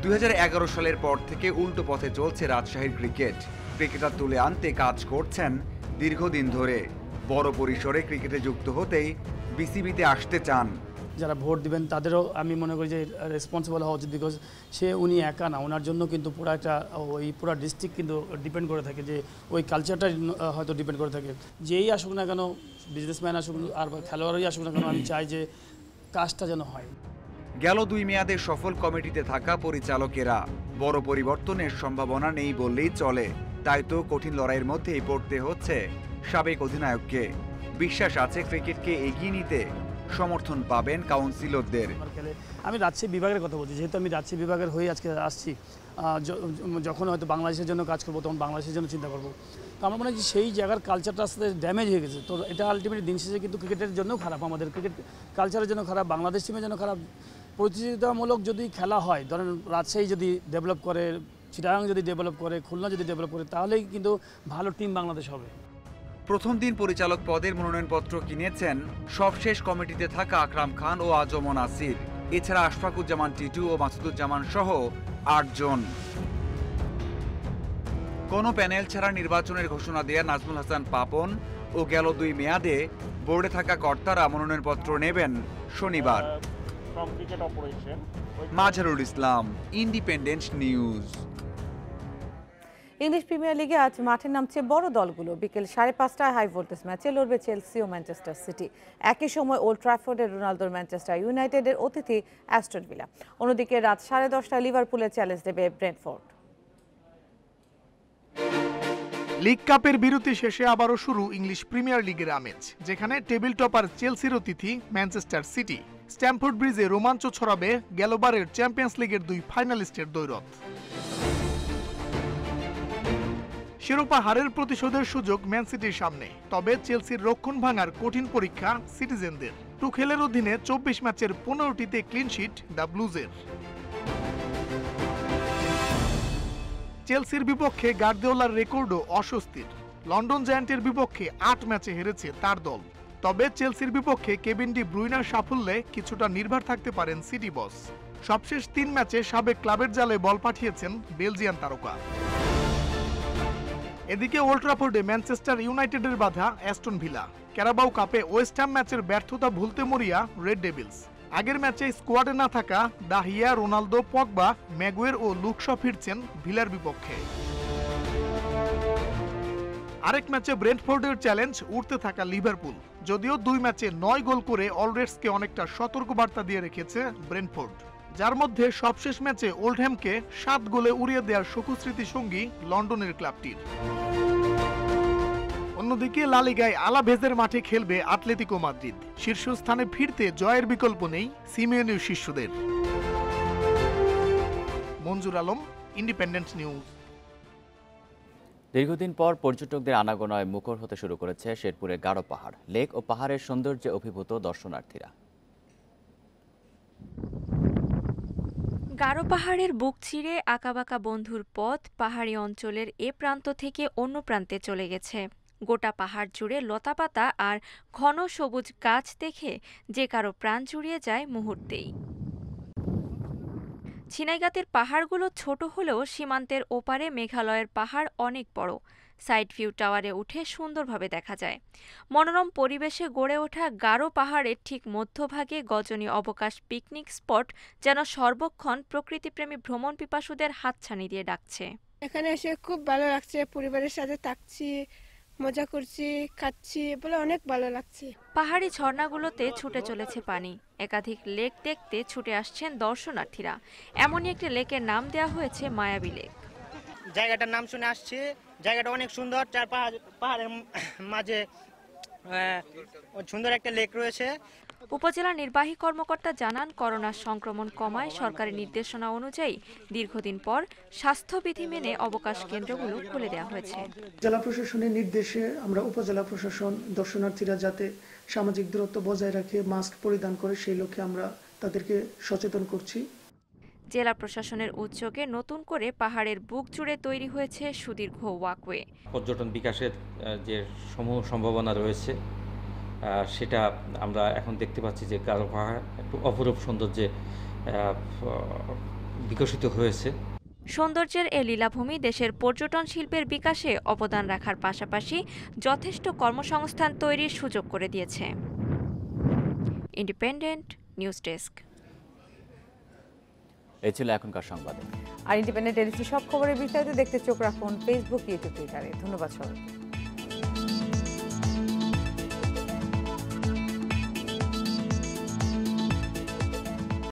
2011 সালের পর থেকে উল্টো পথে চলছে রাজশাহীর ক্রিকেট। ক্রিকেটার তুলে আনতে কাজ করছেন দীর্ঘদিন ধরে। বড় পরিসরে ক্রিকেটে যুক্ত হতেই বিসিবিতে আসতে চান। যারা ভোট দিবেন তাদেরও আমি মনে করি যে রেসপন্সিবল হওয়া উচিত, বিকজ উনি একা না, ওনার জন্য কিন্তু পুরো ডিস্ট্রিক্ট কিন্তু ডিপেন্ড করে থাকে, যে ওই কালচারটা হয়তো ডিপেন্ড করে থাকে। যেই আসুক না কেন, বিজনেসম্যান আসুক আর খেলোয়াড়ই আসুক না কেন, আমি চাই যে কাজটা যেন হয়। গেল 2 মেয়াদে সফল কমিটিতে থাকা পরিচালকেরা। বড় পরিবর্তনের সম্ভাবনা নেই বললেই চলে। তাই তো কঠিন লড়াইয়ের মধ্যেই পড়তে হচ্ছে সাবেক অধিনায়ককে। বিশ্বাস আছে ক্রিকেটকে এগিয়ে নিতে সমর্থন পাবেন কাউন্সিলরদের। আমি রাজশাহী বিভাগের কথা বলছি, যেহেতু আমি রাজশাহী বিভাগের হয়ে আজকে আসছি। যখন হয়তো বাংলাদেশের জন্য কাজ করবো তখন বাংলাদেশের জন্য চিন্তা করবো। তো আমার মনে হয় যে সেই জায়গার কালচারটা আস্তে ড্যামেজ হয়ে গেছে। তো এটা আলটিমেটলি দিন শেষে কিন্তু ক্রিকেটের জন্যও খারাপ, আমাদের ক্রিকেট কালচারের জন্য খারাপ, বাংলাদেশ টিমের জন্য খারাপ। প্রতিযোগিতামূলক যদি খেলা হয়, ধরেন রাজশাহী যদি ডেভেলপ করে, চিটাগাং যদি ডেভেলপ করে, খুলনা যদি ডেভেলপ করে, তাহলেই কিন্তু ভালো টিম বাংলাদেশ হবে। প্রথম দিন পরিচালক পদের মনোনয়নপত্র কিনেছেন সবশেষ কমিটিতে থাকা আকরাম খান ও আজম নাসির, এছাড়া আশফাকুজ্জামান টিটু ও মাসুদুজ্জামান সহ ৮ জন। কোনো প্যানেল ছাড়া নির্বাচনের ঘোষণা দেয়া নাজমুল হাসান পাপন ও গেল 2 মেয়াদে বোর্ডে থাকা কর্তারা মনোনয়নপত্র নেবেন শনিবার। Mazharul Islam, independent news. English premier লিগে আজ মাঠে নামছে বড় দলগুলো। বিকেল 5:30টায় হাই ভোল্টেজ ম্যাচে লড়বে চেলসি ও ম্যানচেস্টার সিটি। একই সময় ওল্ড ট্রাফোর্ডে রোনালদোর ম্যানচেস্টার ইউনাইটেডের অতিথি অ্যাস্টন ভিলা। অন্যদিকে রাত 10:30টায় লিভারপুলে চ্যালেঞ্জ দেবে ব্রেন্টফোর্ড। লিগ কাপের বিরতি শেষে আবারও শুরু ইংলিশ প্রিমিয়ার লিগের আমেজ, যেখানে টেবিল টপার চেলসির অতিথি ম্যানচেস্টার সিটি। স্ট্যামফোর্ড ব্রিজে রোমাঞ্চ ছড়াবে গেলবারের চ্যাম্পিয়ন্স লিগের 2 ফাইনালিস্টের দ্বৈরথ। শিরোপা হারের প্রতিশোধের সুযোগ ম্যান সিটির সামনে, তবে চেলসির রক্ষণ ভাঙার কঠিন পরীক্ষা সিটিজেনদের। টুখেলের অধীনে 24 ম্যাচের 15টিতে ক্লিনশিট দ্য ব্লুজের। চেলসির বিপক্ষে গার্দিওলার রেকর্ডও অস্বস্তির। লন্ডন জায়ান্টের বিপক্ষে 8 ম্যাচে হেরেছে তার দল। তবে চেলসির বিপক্ষে কেভিন ডি ব্রুইনার সাফল্যে কিছুটা নির্ভর থাকতে পারেন সিটি বস। সবশেষ 3 ম্যাচে সাবেক ক্লাবের জালে বল পাঠিয়েছেন বেলজিয়ান তারকা। এদিকে ওল্ড ট্রাফোর্ডে ম্যানচেস্টার ইউনাইটেডের বাধা অ্যাস্টন ভিলা। ক্যারাবাও কাপে ওয়েস্ট হ্যাম ম্যাচের ব্যর্থতা ভুলতে মরিয়া রেড ডেভিলস। আগের ম্যাচে স্কোয়াডে না থাকা দাহিয়া, রোনালদো, পগবা, ম্যাগুয়ের ও লুক শ ফিরছেন ভিলার বিপক্ষে। আরেক ম্যাচে ব্রেন্টফোর্ডের চ্যালেঞ্জ উঠতে থাকা লিভারপুল। যদিও 2 ম্যাচে 9 গোল করে অলরেডসকে অনেকটা সতর্কবার্তা দিয়ে রেখেছে ব্রেন্টফোর্ড, যার মধ্যে সবশেষ ম্যাচে ওল্ডহ্যামকে 7 গোলে উড়িয়ে দেওয়ার সুখস্মৃতি সঙ্গী লন্ডনের ক্লাবটির। অন্যদিকে লা লিগায় আলাভেজের মাঠে খেলবে আতলেতিকো মাদ্রিদ। শীর্ষস্থানে ফিরতে জয়ের বিকল্প নেই সিমিওনের শিষ্যদের। মঞ্জুর আলম, ইন্ডিপেন্ডেন্ট নিউজ। দীর্ঘদিন পর পর্যটকদের আনাগোনায় মুখর হতে শুরু করেছে শেরপুরের গারো পাহাড়। লেক ও পাহাড়ের সৌন্দর্যে অভিভূত দর্শনার্থীরা। গারো পাহাড়ের বুক চিরে আঁকাবাঁকা বন্ধুর পথ পাহাড়ি অঞ্চলের এ প্রান্ত থেকে অন্য প্রান্তে চলে গেছে। গোটা পাহাড় জুড়ে লতাপাতা আর ঘন সবুজ গাছ দেখে যে কারো প্রাণ জুড়িয়ে যায় মুহূর্তেই। ছিনাইগাতের পাহাড়গুলো ছোট হলেও সীমান্তের ওপারে মেঘালয়ের পাহাড় অনেক বড়। সাইড ভিউ টাওয়ারে উঠে সুন্দরভাবে দেখা যায়। মনোরম পরিবেশে গড়ে ওঠা গারো পাহাড়ের ঠিক মধ্যভাগে গজনী অবকাশ পিকনিক স্পট যেন সর্বক্ষণ প্রকৃতিপ্রেমী ভ্রমণ পিপাসুদের হাতছানি দিয়ে ডাকছে। এখানে এসে খুব ভালো লাগছে, পরিবারের সাথে থাকছি, মজা করছি, খাচ্ছি, বলে অনেক ভালো লাগছে। পাহাড়ি ঝর্ণাগুলোতে ছুটে চলেছে পানি। একাধিক লেক দেখতে ছুটে আসছেন দর্শনার্থীরা। এমনই একটি লেকের নাম দেওয়া হয়েছে মায়াবী লেক। জায়গাটার নাম শুনে আসছে, জায়গাটা অনেক সুন্দর। চার পাহাড়ের মাঝে সুন্দর একটা লেক রয়েছে। উপজেলা নির্বাহী কর্মকর্তা জানান, করোনার সংক্রমণ কমায় সরকারি নির্দেশনা অনুযায়ী দীর্ঘদিন পর স্বাস্থ্যবিধি মেনে অবকাশ কেন্দ্রগুলো খুলে দেওয়া হয়েছে। জেলা প্রশাসনের নির্দেশে আমরা উপজেলা প্রশাসন দর্শনার্থীরা যাতে সামাজিক দূরত্ব বজায় রাখে, মাস্ক পরিধান করে, সেই লক্ষ্যে আমরা তাদেরকে সচেতন করছি। জেলা প্রশাসনের উদ্যোগে নতুন করে পাহাড়ের বুক জুড়ে তৈরি হয়েছে সুদীর্ঘ ওয়াকওয়ে। পর্যটন বিকাশের যে সমূহ সম্ভাবনা রয়েছে সেটা আমরা এখন দেখতে পাচ্ছি যে গারো পাহাড় একটু অপরূপ সৌন্দর্যে বিকশিত হয়েছে। সৌন্দর্যের এ লীলাভূমি দেশের পর্যটন শিল্পের বিকাশে অবদান রাখার পাশাপাশি যথেষ্ট কর্মসংস্থান তৈরির সুযোগ করে দিয়েছে। Independent news desk. এই ছিল এখনকার সংবাদ। আর ইন্ডিপেন্ডেন্ট এডিসি সব খবরের বিস্তারিত দেখতে চোখ রাখুন ফেসবুক, ইউটিউব, টুইটারে। ধন্যবাদ সবাইকে।